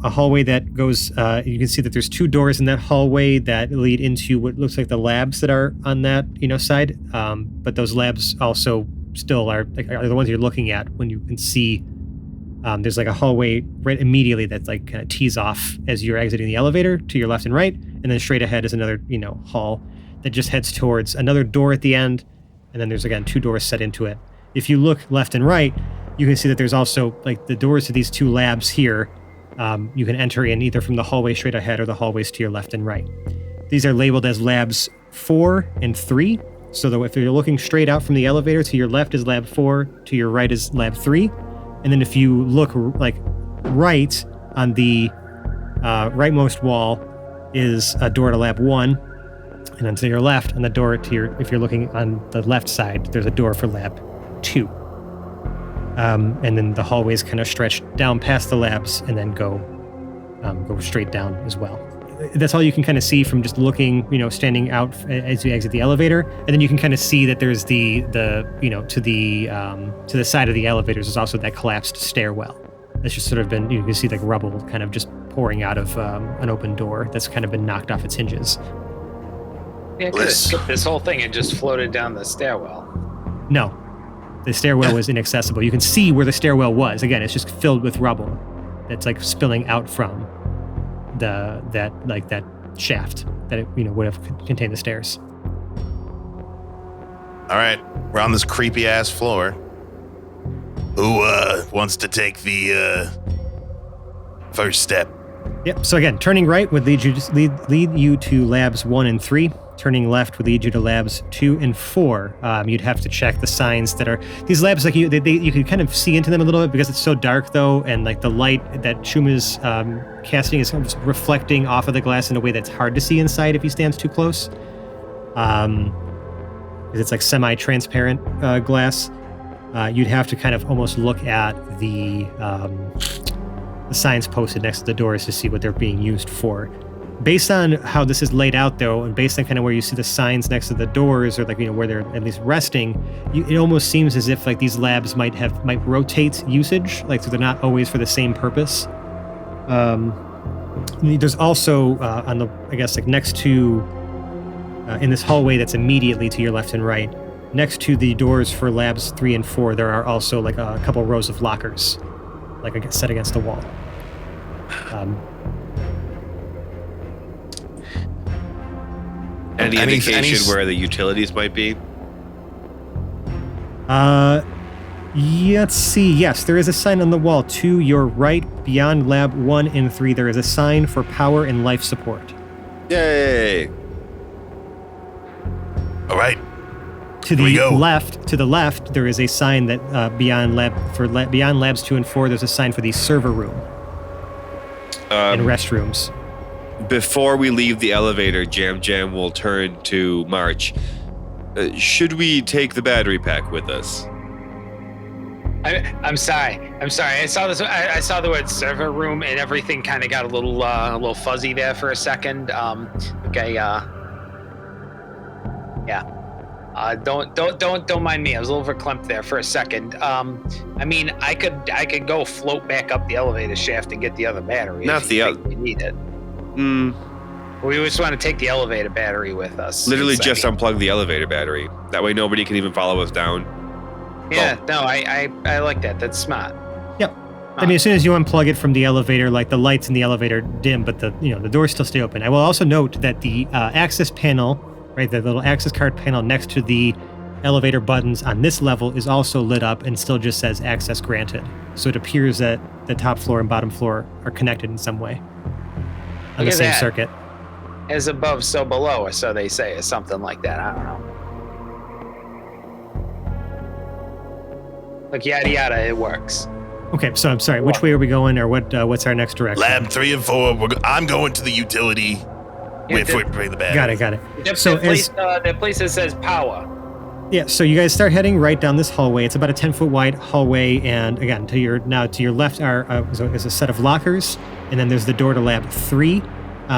hallway that goes, you can see that there's two doors in that hallway that lead into what looks like the labs that are on that, side. But those labs also still are the ones you're looking at when you can see, there's like a hallway right immediately that like kind of tees off as you're exiting the elevator to your left and right. And then straight ahead is another, hall that just heads towards another door at the end. And then there's, again, two doors set into it. If you look left and right, you can see that there's also like the doors to these two labs here. You can enter in either from the hallway straight ahead or the hallways to your left and right. These are labeled as labs 4 and 3. So that if you're looking straight out from the elevator, to your left is lab 4, to your right is lab 3. And then if you look like right on the rightmost wall is a door to lab 1. And then to your left on the door to if you're looking on the left side, there's a door for lab 2. And then the hallways kind of stretch down past the labs and then go straight down as well. That's all you can kind of see from just looking, standing out as you exit the elevator. And then you can kind of see that there's to the side of the elevators is also that collapsed stairwell. That's just sort of been, you can see like rubble kind of just pouring out of an open door that's kind of been knocked off its hinges. Yeah, could have skipped this whole thing and just floated down the stairwell. No. The stairwell was inaccessible. You can see where the stairwell was. Again, it's just filled with rubble that's like spilling out from that shaft that it would have contained the stairs. All right, we're on this creepy ass floor. Who wants to take the first step? Yep. So again, turning right would lead you to labs 1 and 3. Turning left would lead you to labs 2 and 4. You'd have to check the signs that are these labs. Like you can kind of see into them a little bit because it's so dark though, and like the light that Shuma's casting is kind of just reflecting off of the glass in a way that's hard to see inside if he stands too close. Because it's like semi-transparent glass. You'd have to kind of almost look at the signs posted next to the doors to see what they're being used for. Based on how this is laid out, though, and based on kind of where you see the signs next to the doors, or like where they're at least resting, it almost seems as if like these labs might rotate usage, like so they're not always for the same purpose. There's also on the next to in this hallway that's immediately to your left and right, next to the doors for labs 3 and 4, there are also like a couple rows of lockers, like set against the wall. Any indication where the utilities might be? Let's see. Yes, there is a sign on the wall to your right, beyond Lab 1 and 3. There is a sign for power and life support. Yay! All right. To the left, there is a sign that beyond Labs 2 and 4, there's a sign for the server room and restrooms. Before we leave the elevator, Jam will turn to March. Should we take the battery pack with us? I'm sorry. I saw this. I saw the word server room, and everything kind of got a little fuzzy there for a second. Okay. Yeah. Don't mind me. I was a little verklempt there for a second. I mean, I could go float back up the elevator shaft and get the other battery. Not the other. You need it. We just want to take the elevator battery with us. Literally just unplug the elevator battery. That way nobody can even follow us down. Yeah, no, I like that. That's smart. Yep. I mean, as soon as you unplug it from the elevator, like the lights in the elevator dim, but the doors still stay open. I will also note that the access panel, right, the little access card panel next to the elevator buttons on this level is also lit up and still just says access granted. So it appears that the top floor and bottom floor are connected in some way on the same circuit. As above, so below, or so they say, or something like that. I don't know. Like yada yada, it works. Okay, so I'm sorry. Which way are we going, or what's our next direction? Lab 3 and 4. I'm going to the utility. Wait for the battery. Got it. That place that says power. Yeah, so you guys start heading right down this hallway. It's about a 10-foot wide hallway, and again, to your left is a set of lockers, and then there's the door to Lab 3,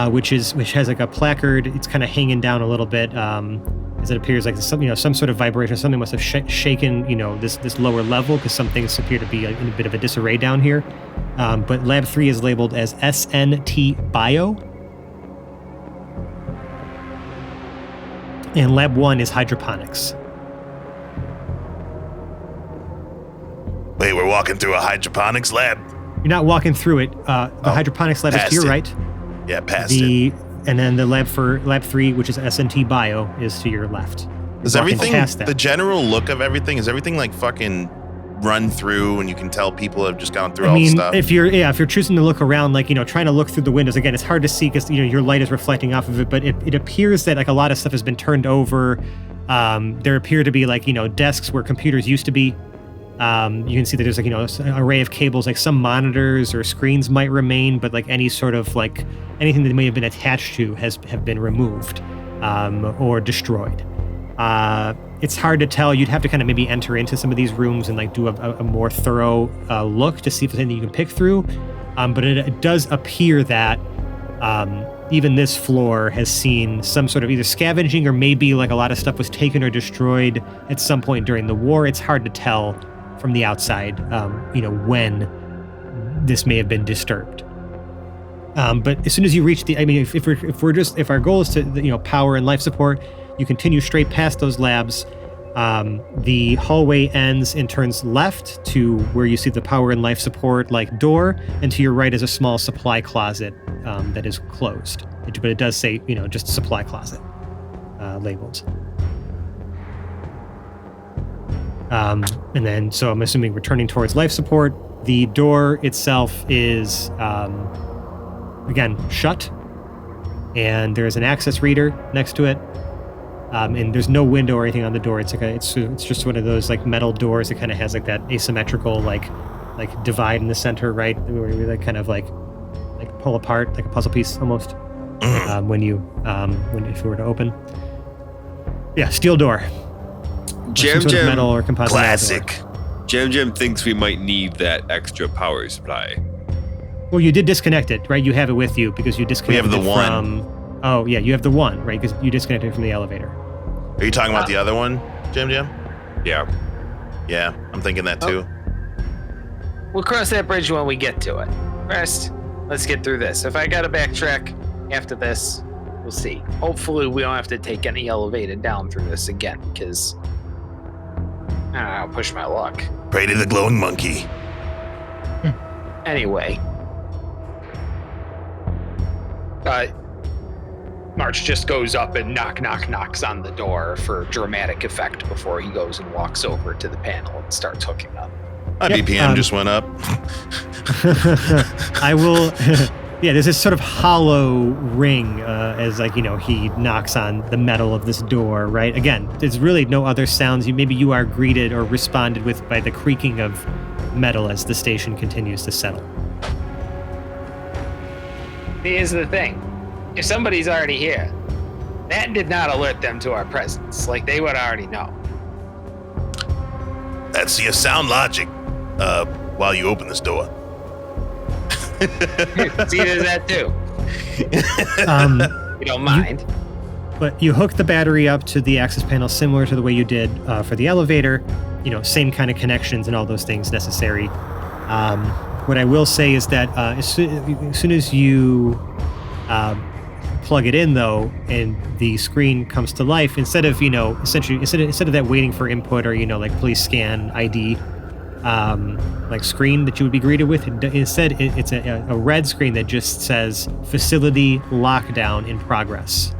which has like a placard. It's kind of hanging down a little bit, as it appears like some sort of vibration. Something must have shaken this lower level, because some things appear to be in a bit of a disarray down here. But Lab 3 is labeled as SNT Bio, and Lab 1 is hydroponics. Wait, we're walking through a hydroponics lab? You're not walking through it. The hydroponics lab is to your right. Yeah, past it. And then the lab for Lab 3, which is SNT Bio, is to your left. Is everything, the general look of everything, is everything like fucking run through and you can tell people have just gone through all the stuff? If you're choosing to look around, like, trying to look through the windows, again, it's hard to see because, your light is reflecting off of it, but it appears that like a lot of stuff has been turned over. There appear to be like, desks where computers used to be. You can see that there's like, an array of cables, like some monitors or screens might remain, but like any sort of like anything that may have been attached to have been removed, or destroyed. It's hard to tell. You'd have to kind of maybe enter into some of these rooms and like do a more thorough look to see if there's anything you can pick through. But it does appear that even this floor has seen some sort of either scavenging or maybe like a lot of stuff was taken or destroyed at some point during the war. It's hard to tell from the outside, when this may have been disturbed. But as soon as you reach if our goal is to, power and life support, you continue straight past those labs. The hallway ends and turns left to where you see the power and life support like door, and to your right is a small supply closet that is closed. But it does say, just supply closet labeled. And then, so I'm assuming returning towards life support. The door itself is, again, shut, and there's an access reader next to it. And there's no window or anything on the door. It's like it's just one of those like metal doors. It kind of has like that asymmetrical like divide in the center, right? Where you like kind of like pull apart like a puzzle piece almost. When if you were to open, yeah, steel door. Jam metal or composite classic. Jam thinks we might need that extra power supply. Well, you did disconnect it, right? You have it with you because you disconnected we have the it one. From. Oh yeah, you have the one, right? Because you disconnected it from the elevator. Are you talking about the other one, Jam? Yeah. Yeah, I'm thinking that too. We'll cross that bridge when we get to it. First, let's get through this. If I gotta backtrack after this, we'll see. Hopefully we don't have to take any elevator down through this again, because I don't know, I'll push my luck. Pray to the glowing monkey. March just goes up and knocks on the door for dramatic effect before he goes and walks over to the panel and starts hooking up. My BPM just went up. I will. Yeah, there's this sort of hollow ring as he knocks on the metal of this door, right? Again, there's really no other sounds. Maybe you are greeted or responded with by the creaking of metal as the station continues to settle. Here's the thing. If somebody's already here, that did not alert them to our presence. Like, they would already know. That's your sound logic while you open this door. See, there's that too. You don't mind. But you hook the battery up to the access panel similar to the way you did for the elevator. Same kind of connections and all those things necessary. What I will say is that as soon as you plug it in, though, and the screen comes to life, instead of that waiting for input or like please scan ID screen that you would be greeted with, instead it's a red screen that just says facility lockdown in progress.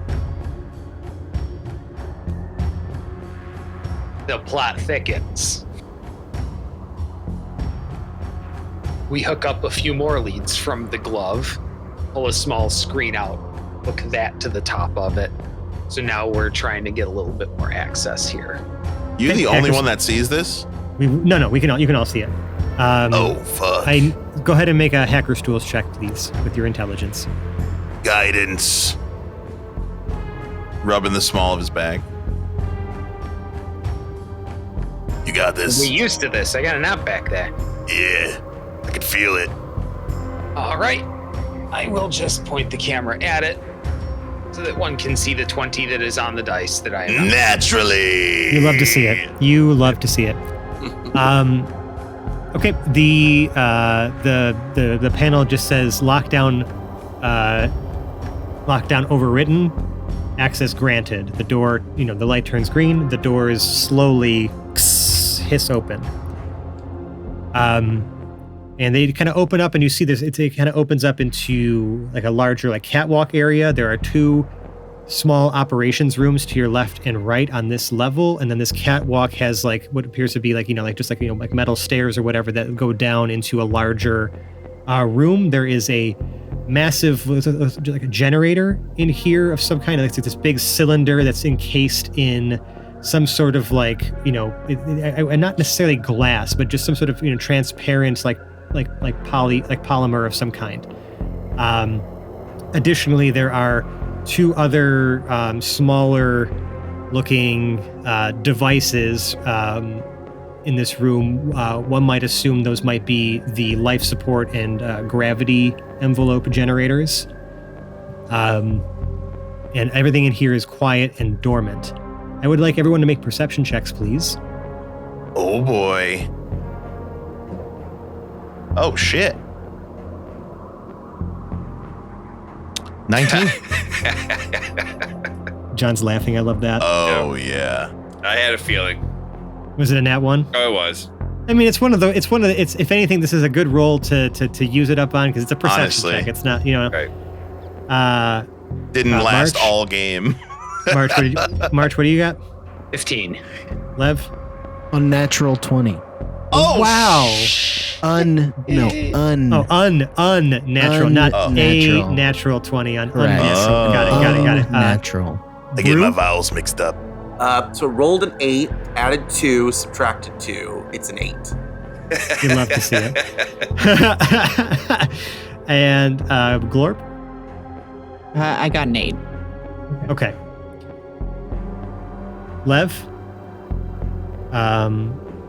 The plot thickens. We hook up a few more leads from the glove, pull a small screen out, hook that to the top of it. So now we're trying to get a little bit more access here. You the only one that sees this? No, you can all see it. Oh, fuck. Go ahead and make a hacker's tools check, please, with your intelligence. Guidance. Rubbing the small of his bag. You got this. We're used to this. I got a knot back there. Yeah, I can feel it. All right. I will just point the camera at it so that one can see the 20 that is on the dice that I am. Naturally. You love to see it. Okay. The panel just says lockdown overwritten, access granted. The door, the light turns green. The doors slowly hiss open. And they kind of open up, and you see this. It kind of opens up into like a larger like catwalk area. There are two small operations rooms to your left and right on this level, and then this catwalk has like what appears to be like like metal stairs or whatever that go down into a larger room. There is a massive like a generator in here of some kind. It's like this big cylinder that's encased in some sort of like not necessarily glass, but just some sort of transparent like polymer of some kind. Additionally, there are two other smaller looking devices in this room. One might assume those might be the life support and gravity envelope generators. And everything in here is quiet and dormant. I would like everyone to make perception checks, please. Oh boy. Oh shit. 19. John's laughing. I love that. Oh yeah. I had a feeling. Was it a nat one? Oh, it was. I mean, it's if anything, this is a good roll to use it up on because it's a perception Honestly. check. It's not, Right. Didn't last March? all game. March, what do you got? 15. Lev? Unnatural 20. Oh wow. Unnatural, Not Unnatural. a natural 20 on Correct. unnatural. Got it. Natural. I get my vowels mixed up. So rolled an 8, added 2, subtracted 2. It's an 8. You'd love to see it. And Glorp? I got an 8. Okay. Lev?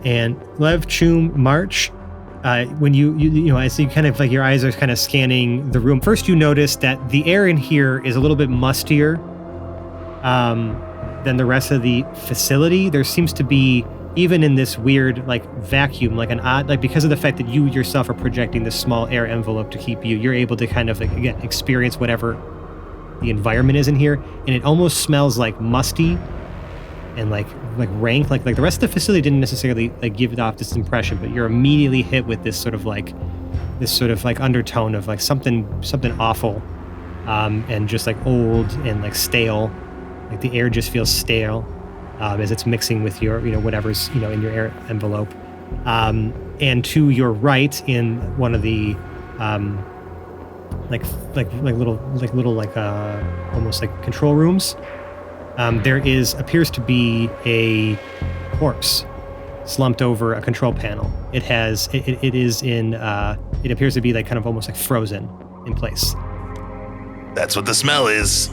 And Lev, Choom, March, when you as you kind of like your eyes are kind of scanning the room, first you notice that the air in here is a little bit mustier than the rest of the facility. There seems to be, even in this weird like vacuum, like an odd, like because of the fact that you yourself are projecting this small air envelope to keep you're able to kind of like, again, experience whatever the environment is in here, and it almost smells like musty and like rank, like the rest of the facility didn't necessarily like give it off this impression, but you're immediately hit with this sort of like undertone of like something awful and just like old and like stale. Like the air just feels stale as it's mixing with your, whatever's, in your air envelope. And to your right, in one of the almost like control rooms, there appears to be a corpse slumped over a control panel. It appears to be like kind of almost like frozen in place. That's what the smell is.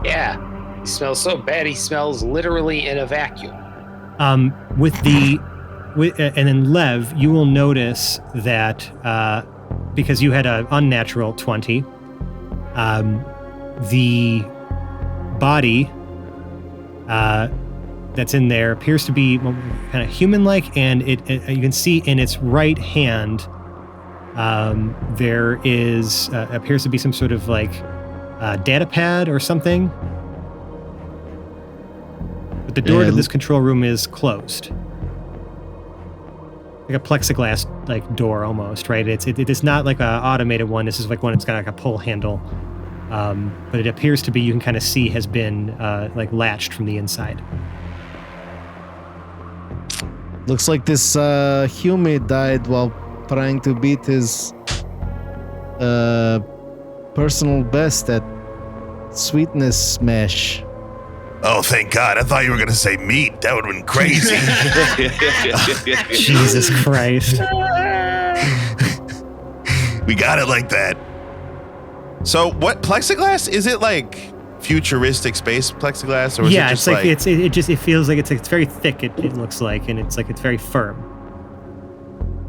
Yeah, he smells so bad. He smells literally in a vacuum. And then Lev, you will notice that because you had an unnatural 20, the body that's in there appears to be kind of human-like, and it you can see in its right hand there appears to be some sort of like data pad or something, but the door to this control room is closed, like a plexiglass like door almost, right? It is not like an automated one. This is like one that's got like a pull handle, but it appears to be, you can kind of see, has been like latched from the inside. Looks like this Hume died while trying to beat his personal best at sweetness smash. Oh, thank God. I thought you were going to say meat. That would have been crazy. Jesus Christ. We got it like that. So what plexiglass? Is it like futuristic space plexiglass, or is it just it feels like it's very thick, it looks like, and it's very firm.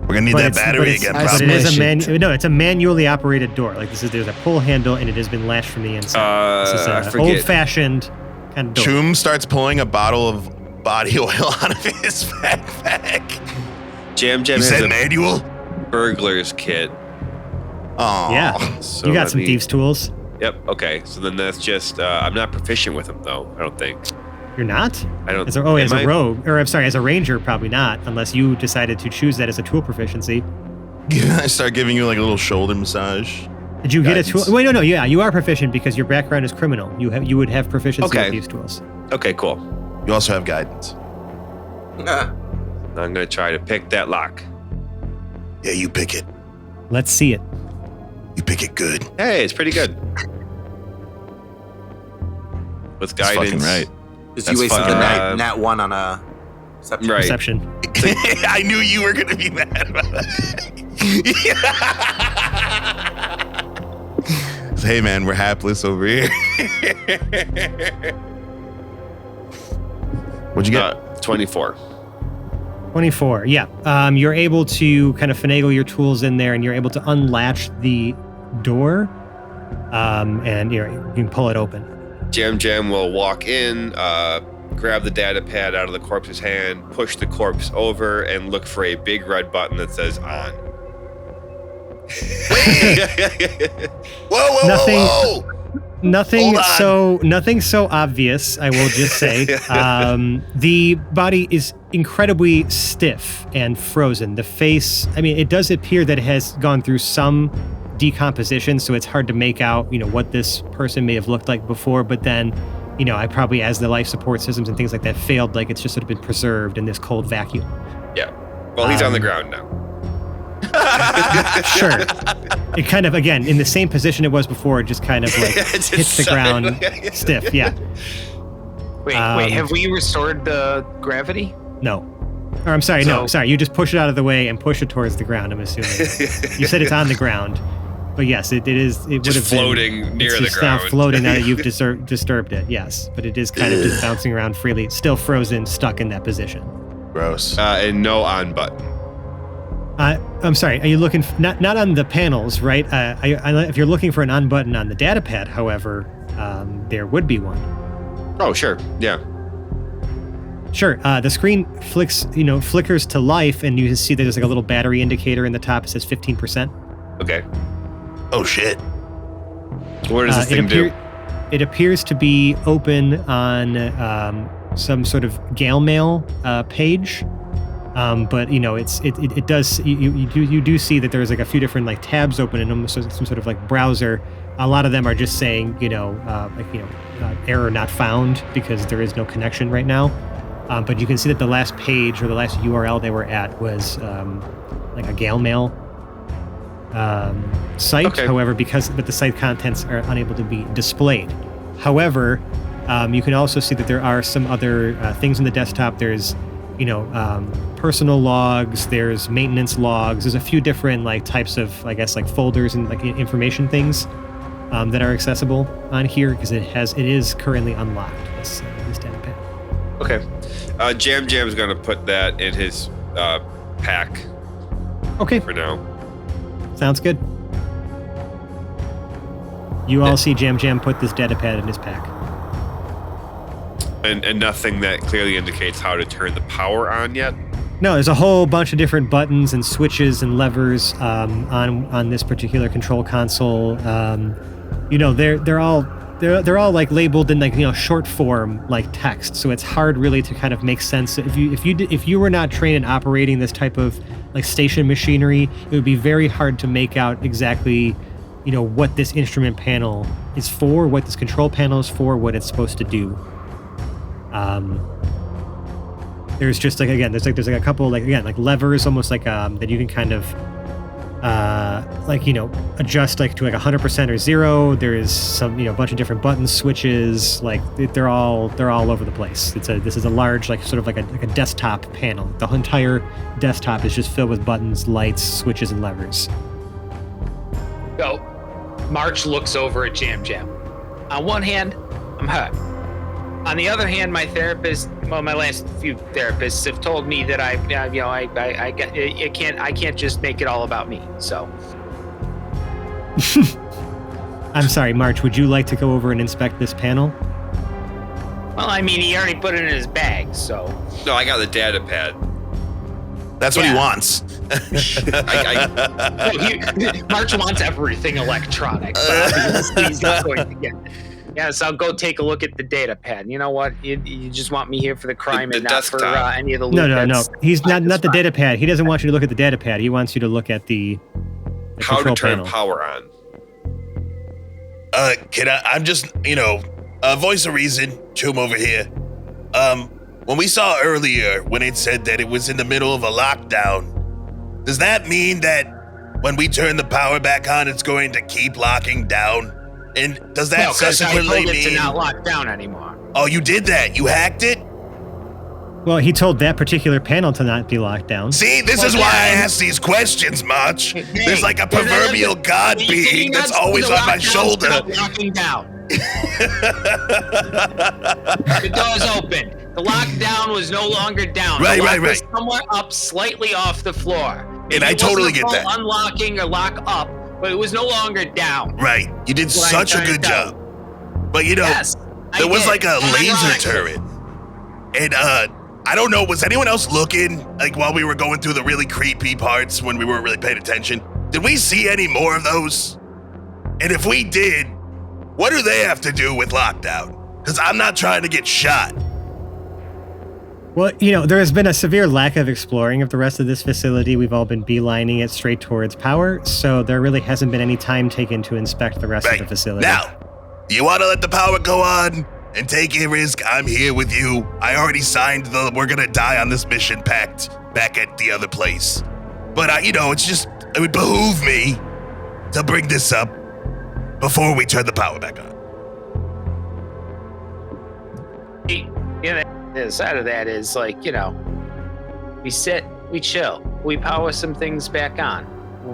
We're gonna need that battery again, but probably. It's a manually operated door. Like there's a pull handle, and it has been latched from the inside. This is an old-fashioned kind of door. Choom starts pulling a bottle of body oil out of his backpack. Jam You has said a manual? burglar's kit. Oh, Yeah, So you got let some me- thieves' tools. Yep. Okay. So then that's just. I'm not proficient with them though. I don't think. You're not? I don't. As a am I? rogue, or I'm sorry, as a ranger, probably not, unless you decided to choose that as a tool proficiency. I start giving you like a little shoulder massage. Did you get a Guidance. tool? Wait, no, yeah, you are proficient because your background is criminal. You would have proficiency Okay. with these tools. Okay. Cool. You also have guidance. I'm gonna try to pick that lock. Yeah, you pick it. Let's see it. You pick it good. Hey, it's pretty good. With That's guidance. fucking right. Because you wasted the nat 1 on a perception. Right. Perception. I knew you were gonna be mad about that. Hey man, we're hapless over here. What'd you get? 24. 24. Yeah. You're able to kind of finagle your tools in there, and you're able to unlatch the door, and you can pull it open. Jam will walk in, grab the data pad out of the corpse's hand, push the corpse over, and look for a big red button that says on. Whoa, Nothing- whoa! Nothing Hold so obvious, I will just say. The body is incredibly stiff and frozen. The face, it does appear that it has gone through some decomposition, so it's hard to make out, what this person may have looked like before, but then, I probably, as the life support systems and things like that failed, like it's just sort of been preserved in this cold vacuum. Yeah. Well, he's on the ground now. Sure. It kind of, again, in the same position it was before, it just kind of like Just hits the ground stiff. Yeah. Wait, have we restored the gravity? No. Or I'm sorry, no, sorry. You just push it out of the way and push it towards the ground, I'm assuming. You said it's on the ground. But yes, it is. It would Just have floating been, near it's the just ground. Now floating now that you've disturbed it. Yes, but it is kind of just bouncing around freely, still frozen, stuck in that position. Gross. And no on button. I'm sorry. Are you looking not on the panels, right? If you're looking for an on button on the data pad, however, there would be one. Oh, sure. Yeah. Sure. The screen flickers to life, and you can see that there's like a little battery indicator in the top. It says 15%. Okay. Oh shit! What does this thing do? It appears to be open on some sort of Gale Mail page. But it does you do see that there's like a few different like tabs open and almost some sort of like browser. A lot of them are just saying error not found because there is no connection right now. But you can see that the last page or the last URL they were at was like a Gale Mail site. Okay. However, but the site contents are unable to be displayed. However, you can also see that there are some other things in the desktop. There's personal logs, there's maintenance logs, there's a few different like types of, I guess, like folders and like information things that are accessible on here because it is currently unlocked, this data pad. Okay. Jam Jam's gonna put that in his pack. Okay. For now. Sounds good. You all see Jam Jam put this data pad in his pack. And nothing that clearly indicates how to turn the power on yet? No, there's a whole bunch of different buttons and switches and levers on this particular control console. They're all like labeled in like short form like text, so it's hard really to kind of make sense. If you were not trained in operating this type of like station machinery, it would be very hard to make out exactly what this instrument panel is for, what this control panel is for, what it's supposed to do. There's just like, again, there's like a couple like levers almost like that you can kind of adjust like to like 100% or 0. There is some a bunch of different button switches, like they're all over the place. This is a large like sort of like a desktop panel. The entire desktop is just filled with buttons, lights, switches, and levers. So March looks over at Jam Jam. On one hand, I'm hurt. On the other hand, my last few therapists have told me that I can't just make it all about me. So, I'm sorry, March. Would you like to go over and inspect this panel? Well, I mean, he already put it in his bag, so. No, I got the data pad. That's what he wants. March wants everything electronic, but obviously he's not going to get it. Yes, I'll go take a look at the data pad. You know what? You just want me here for the crime and not for any of the loot. No. He's not the data pad. He doesn't want you to look at the data pad. He wants you to look at the how control to turn panel. Power on. I'm just, voice of reason, Choom over here. When we saw earlier when it said that it was in the middle of a lockdown, does that mean that when we turn the power back on, it's going to keep locking down? And does that subsequently I told mean it to not lock down anymore? Oh, you did that? You hacked it? Well, he told that particular panel to not be locked down. See, this is why I ask these questions, March. There's like a proverbial god being that's always on my shoulder. Locking down. The door's open. The lockdown was no longer down. Right. Was somewhere up, slightly off the floor. And I totally get that. Unlocking or lock up, but it was no longer down. Right. You did such a good job. But yes, there was like a laser turret. And I don't know, was anyone else looking like while we were going through the really creepy parts when we weren't really paying attention? Did we see any more of those? And if we did, what do they have to do with lockdown? Because I'm not trying to get shot. Well, there has been a severe lack of exploring of the rest of this facility. We've all been beelining it straight towards power, so there really hasn't been any time taken to inspect the rest of the facility. Now, you want to let the power go on and take a risk? I'm here with you. I already signed the we're gonna die on this mission pact back at the other place. But, it would behoove me to bring this up before we turn the power back on. The side of that is we sit, we chill, we power some things back on.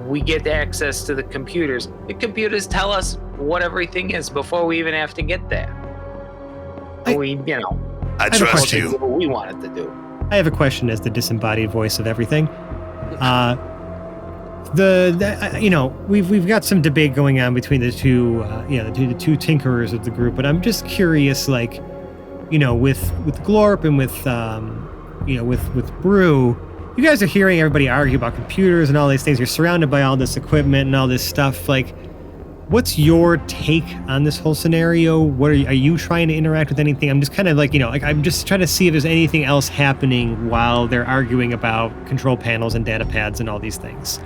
We get access to the computers. The computers tell us what everything is before we even have to get there. I trust you. What we want it to do. I have a question as the disembodied voice of everything. We've got some debate going on between the two, the two tinkerers of the group, but I'm just curious, with Glorp and with Brew, you guys are hearing everybody argue about computers and all these things. You're surrounded by all this equipment and all this stuff. What's your take on this whole scenario? What are you trying to interact with anything? I'm just kind of like, I'm just trying to see if there's anything else happening while they're arguing about control panels and data pads and all these things.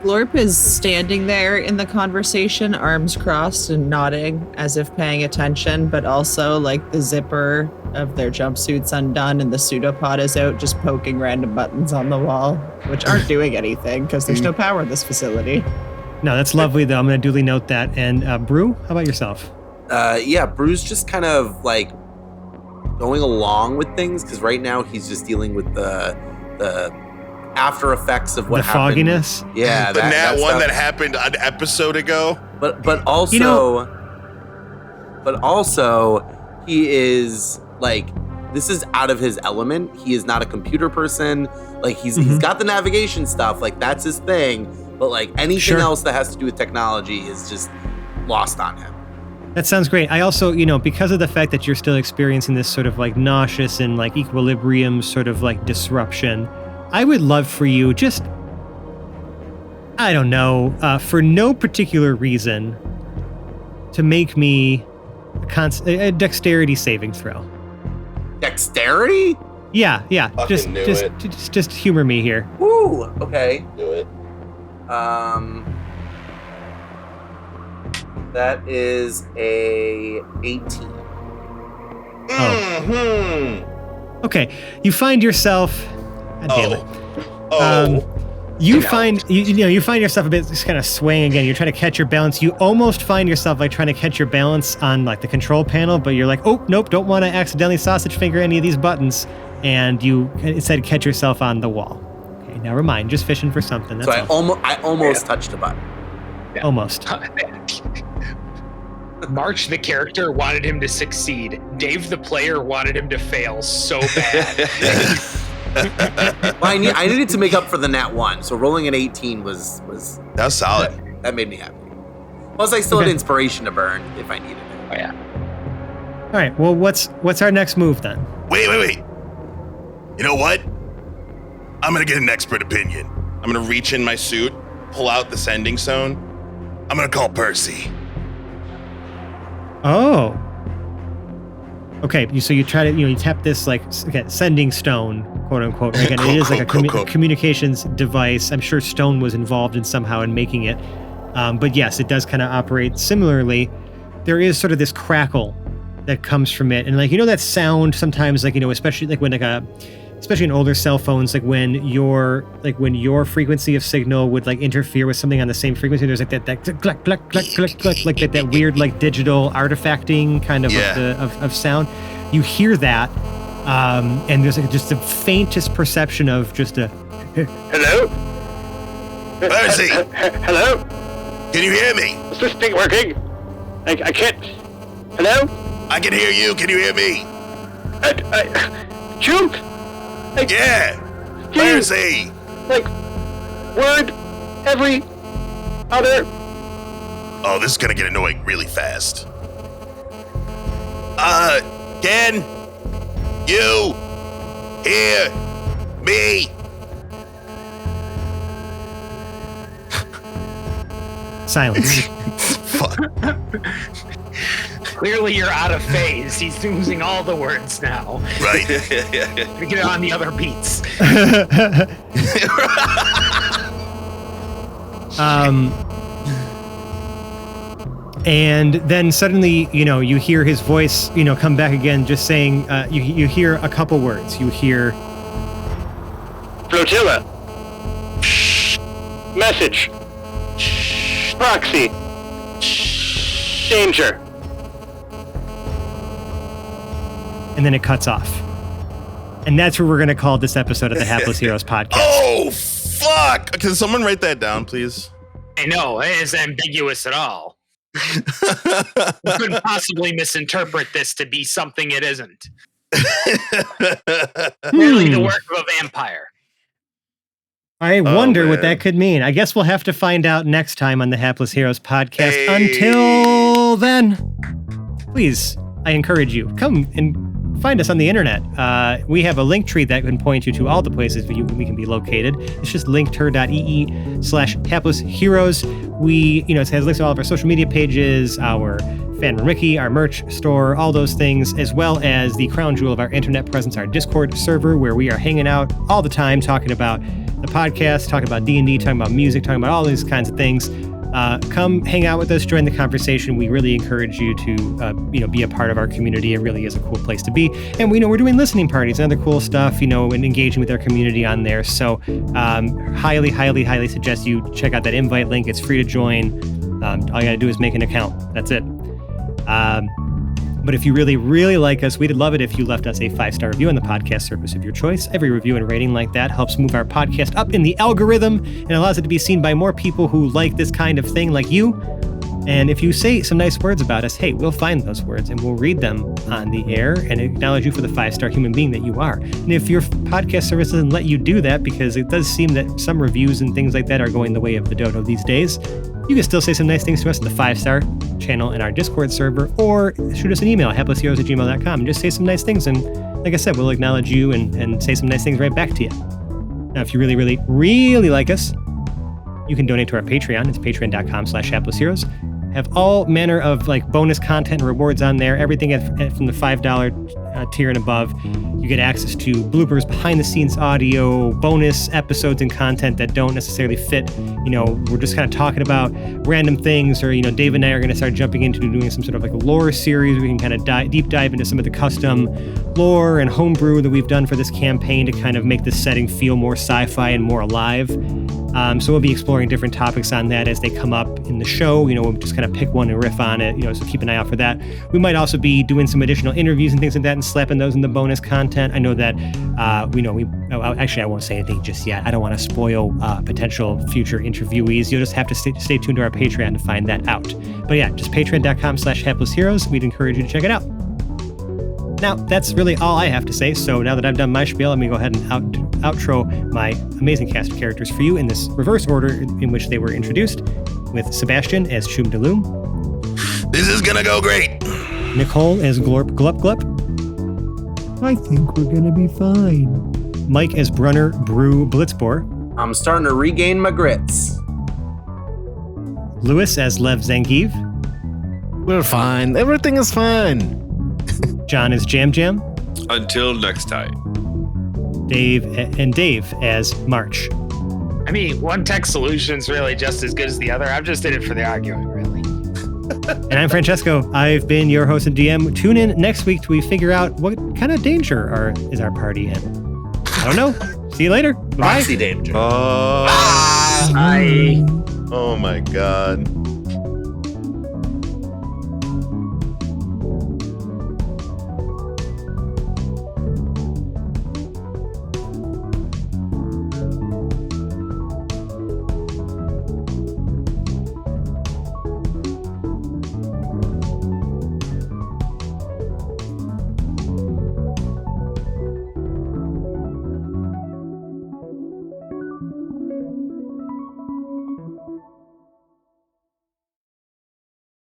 Glorp is standing there in the conversation, arms crossed and nodding as if paying attention, but also like the zipper of their jumpsuits undone and the pseudopod is out just poking random buttons on the wall, which aren't doing anything because there's no power in this facility. No, that's lovely though. I'm going to duly note that. And Brew, how about yourself? Yeah, Brew's just kind of like going along with things because right now he's just dealing with the after effects of what the happened. Fogginess. Yeah, that one that happened an episode ago. But also, he is like, this is out of his element. He is not a computer person. Like he's got the navigation stuff. Like that's his thing. But like anything else that has to do with technology is just lost on him. That sounds great. I also, because of the fact that you're still experiencing this sort of like nauseous and like equilibrium sort of like disruption, I would love for you just, I don't know, for no particular reason, to make me a dexterity saving throw. Dexterity? Yeah. Just humor me here. Woo. Okay. Do it. That is a 18. Mm-hmm. Okay, you find yourself. God damn it. You find yourself a bit just kind of swaying again. You're trying to catch your balance. You almost find yourself like trying to catch your balance on like the control panel, but you're like, oh nope, don't want to accidentally sausage finger any of these buttons, and you instead catch yourself on the wall. Okay, never mind. Just fishing for something. That's so I almost touched a button. Yeah. Almost. March, the character, wanted him to succeed. Dave, the player, wanted him to fail so bad. Well, I needed to make up for the nat 1, so rolling an 18 was that was solid. That made me happy. Plus, I still had inspiration to burn if I needed it. Oh yeah. All right. Well, what's our next move then? Wait. You know what? I'm gonna get an expert opinion. I'm gonna reach in my suit, pull out the sending stone. I'm gonna call Percy. Oh. Okay, so you try to, you tap this like sending stone, quote unquote. Again, it is like a communications device. I'm sure Stone was involved in somehow in making it. But yes, it does kind of operate similarly. There is sort of this crackle that comes from it. And like, that sound sometimes, like, especially like when especially in older cell phones, like when your frequency of signal would like interfere with something on the same frequency, there's like that cluck, cluck, cluck, cluck, cluck, like that weird like digital artifacting kind of of sound. You hear that, and there's like just the faintest perception of just a hello? Percy! Hello? Can you hear me? Is this thing working? I can't. Hello? I can hear you. Can you hear me? Jump! Yeah! Percy! Like, word every other... Oh, this is gonna get annoying really fast. Can you hear me? silence. Fuck. Clearly you're out of phase. He's losing all the words now. Right. We get on the other beats. And then suddenly, you hear his voice, come back again, just saying, you hear a couple words. You hear... Flotilla. Message. Proxy. Danger. And then it cuts off. And that's where we're going to call this episode of the Hapless Heroes podcast. Oh, fuck! Can someone write that down, please? I know, it is ambiguous at all. You couldn't possibly misinterpret this to be something it isn't. Clearly the work of a vampire. I wonder what that could mean. I guess we'll have to find out next time on the Hapless Heroes podcast. Hey. Until then, please, I encourage you, come and find us on the internet. We have a link tree that can point you to all the places we can be located. It's just linkter.ee/haplessheroes. It has links to all of our social media pages, our Fan Ricky, our merch store, all those things, as well as the crown jewel of our internet presence, our Discord server, where we are hanging out all the time talking about the podcast, talking about D&D, talking about music, talking about all these kinds of things. Come hang out with us, join the conversation. We really encourage you to, be a part of our community. It really is a cool place to be. And we're doing listening parties and other cool stuff, and engaging with our community on there. So highly, highly, highly suggest you check out that invite link. It's free to join. All you got to do is make an account. That's it. But if you really, really like us, we'd love it if you left us a 5-star review on the podcast service of your choice. Every review and rating like that helps move our podcast up in the algorithm and allows it to be seen by more people who like this kind of thing like you. And if you say some nice words about us, hey, we'll find those words and we'll read them on the air and acknowledge you for the 5-star human being that you are. And if your podcast service doesn't let you do that, because it does seem that some reviews and things like that are going the way of the dodo these days, you can still say some nice things to us in the 5-star channel in our Discord server, or shoot us an email at haplessheroes@gmail.com and just say some nice things. And like I said, we'll acknowledge you and say some nice things right back to you. Now, if you really, really, really like us, you can donate to our Patreon. It's patreon.com/haplessheroes. Have all manner of bonus content and rewards on there. Everything from the $5 tier and above. You get access to bloopers, behind the scenes audio, bonus episodes and content that don't necessarily fit. We're just kind of talking about random things, or Dave and I are going to start jumping into doing some sort of lore series. We can kind of deep dive into some of the custom lore and homebrew that we've done for this campaign to kind of make this setting feel more sci-fi and more alive. So we'll be exploring different topics on that as they come up in the show. We'll just kind of pick one and riff on it, so keep an eye out for that. We might also be doing some additional interviews and things like that and slapping those in the bonus content. I know that, actually, I won't say anything just yet. I don't want to spoil potential future interviewees. You'll just have to stay tuned to our Patreon to find that out. But yeah, just patreon.com/haplessheroes. We'd encourage you to check it out. Now, that's really all I have to say. So now that I've done my spiel, let me go ahead and outro my amazing cast of characters for you in this reverse order in which they were introduced, with Sebastian as Choom Daloom. This is gonna go great. Nicole as Glorp Glup Glup. I think we're gonna be fine. Mike as Brunner Brew Blitzbor. I'm starting to regain my grits. Lewis as Lev Zangief. We're fine. Everything is fine. John as Jam Jam. Until next time. Dave as March. I mean, one tech solution is really just as good as the other. I'm just in it for the arguing, really. And I'm Francesco. I've been your host and DM. Tune in next week till we figure out what kind of danger is our party in. I don't know. See you later. Bye. Roxy danger. Oh. Bye. Oh my God.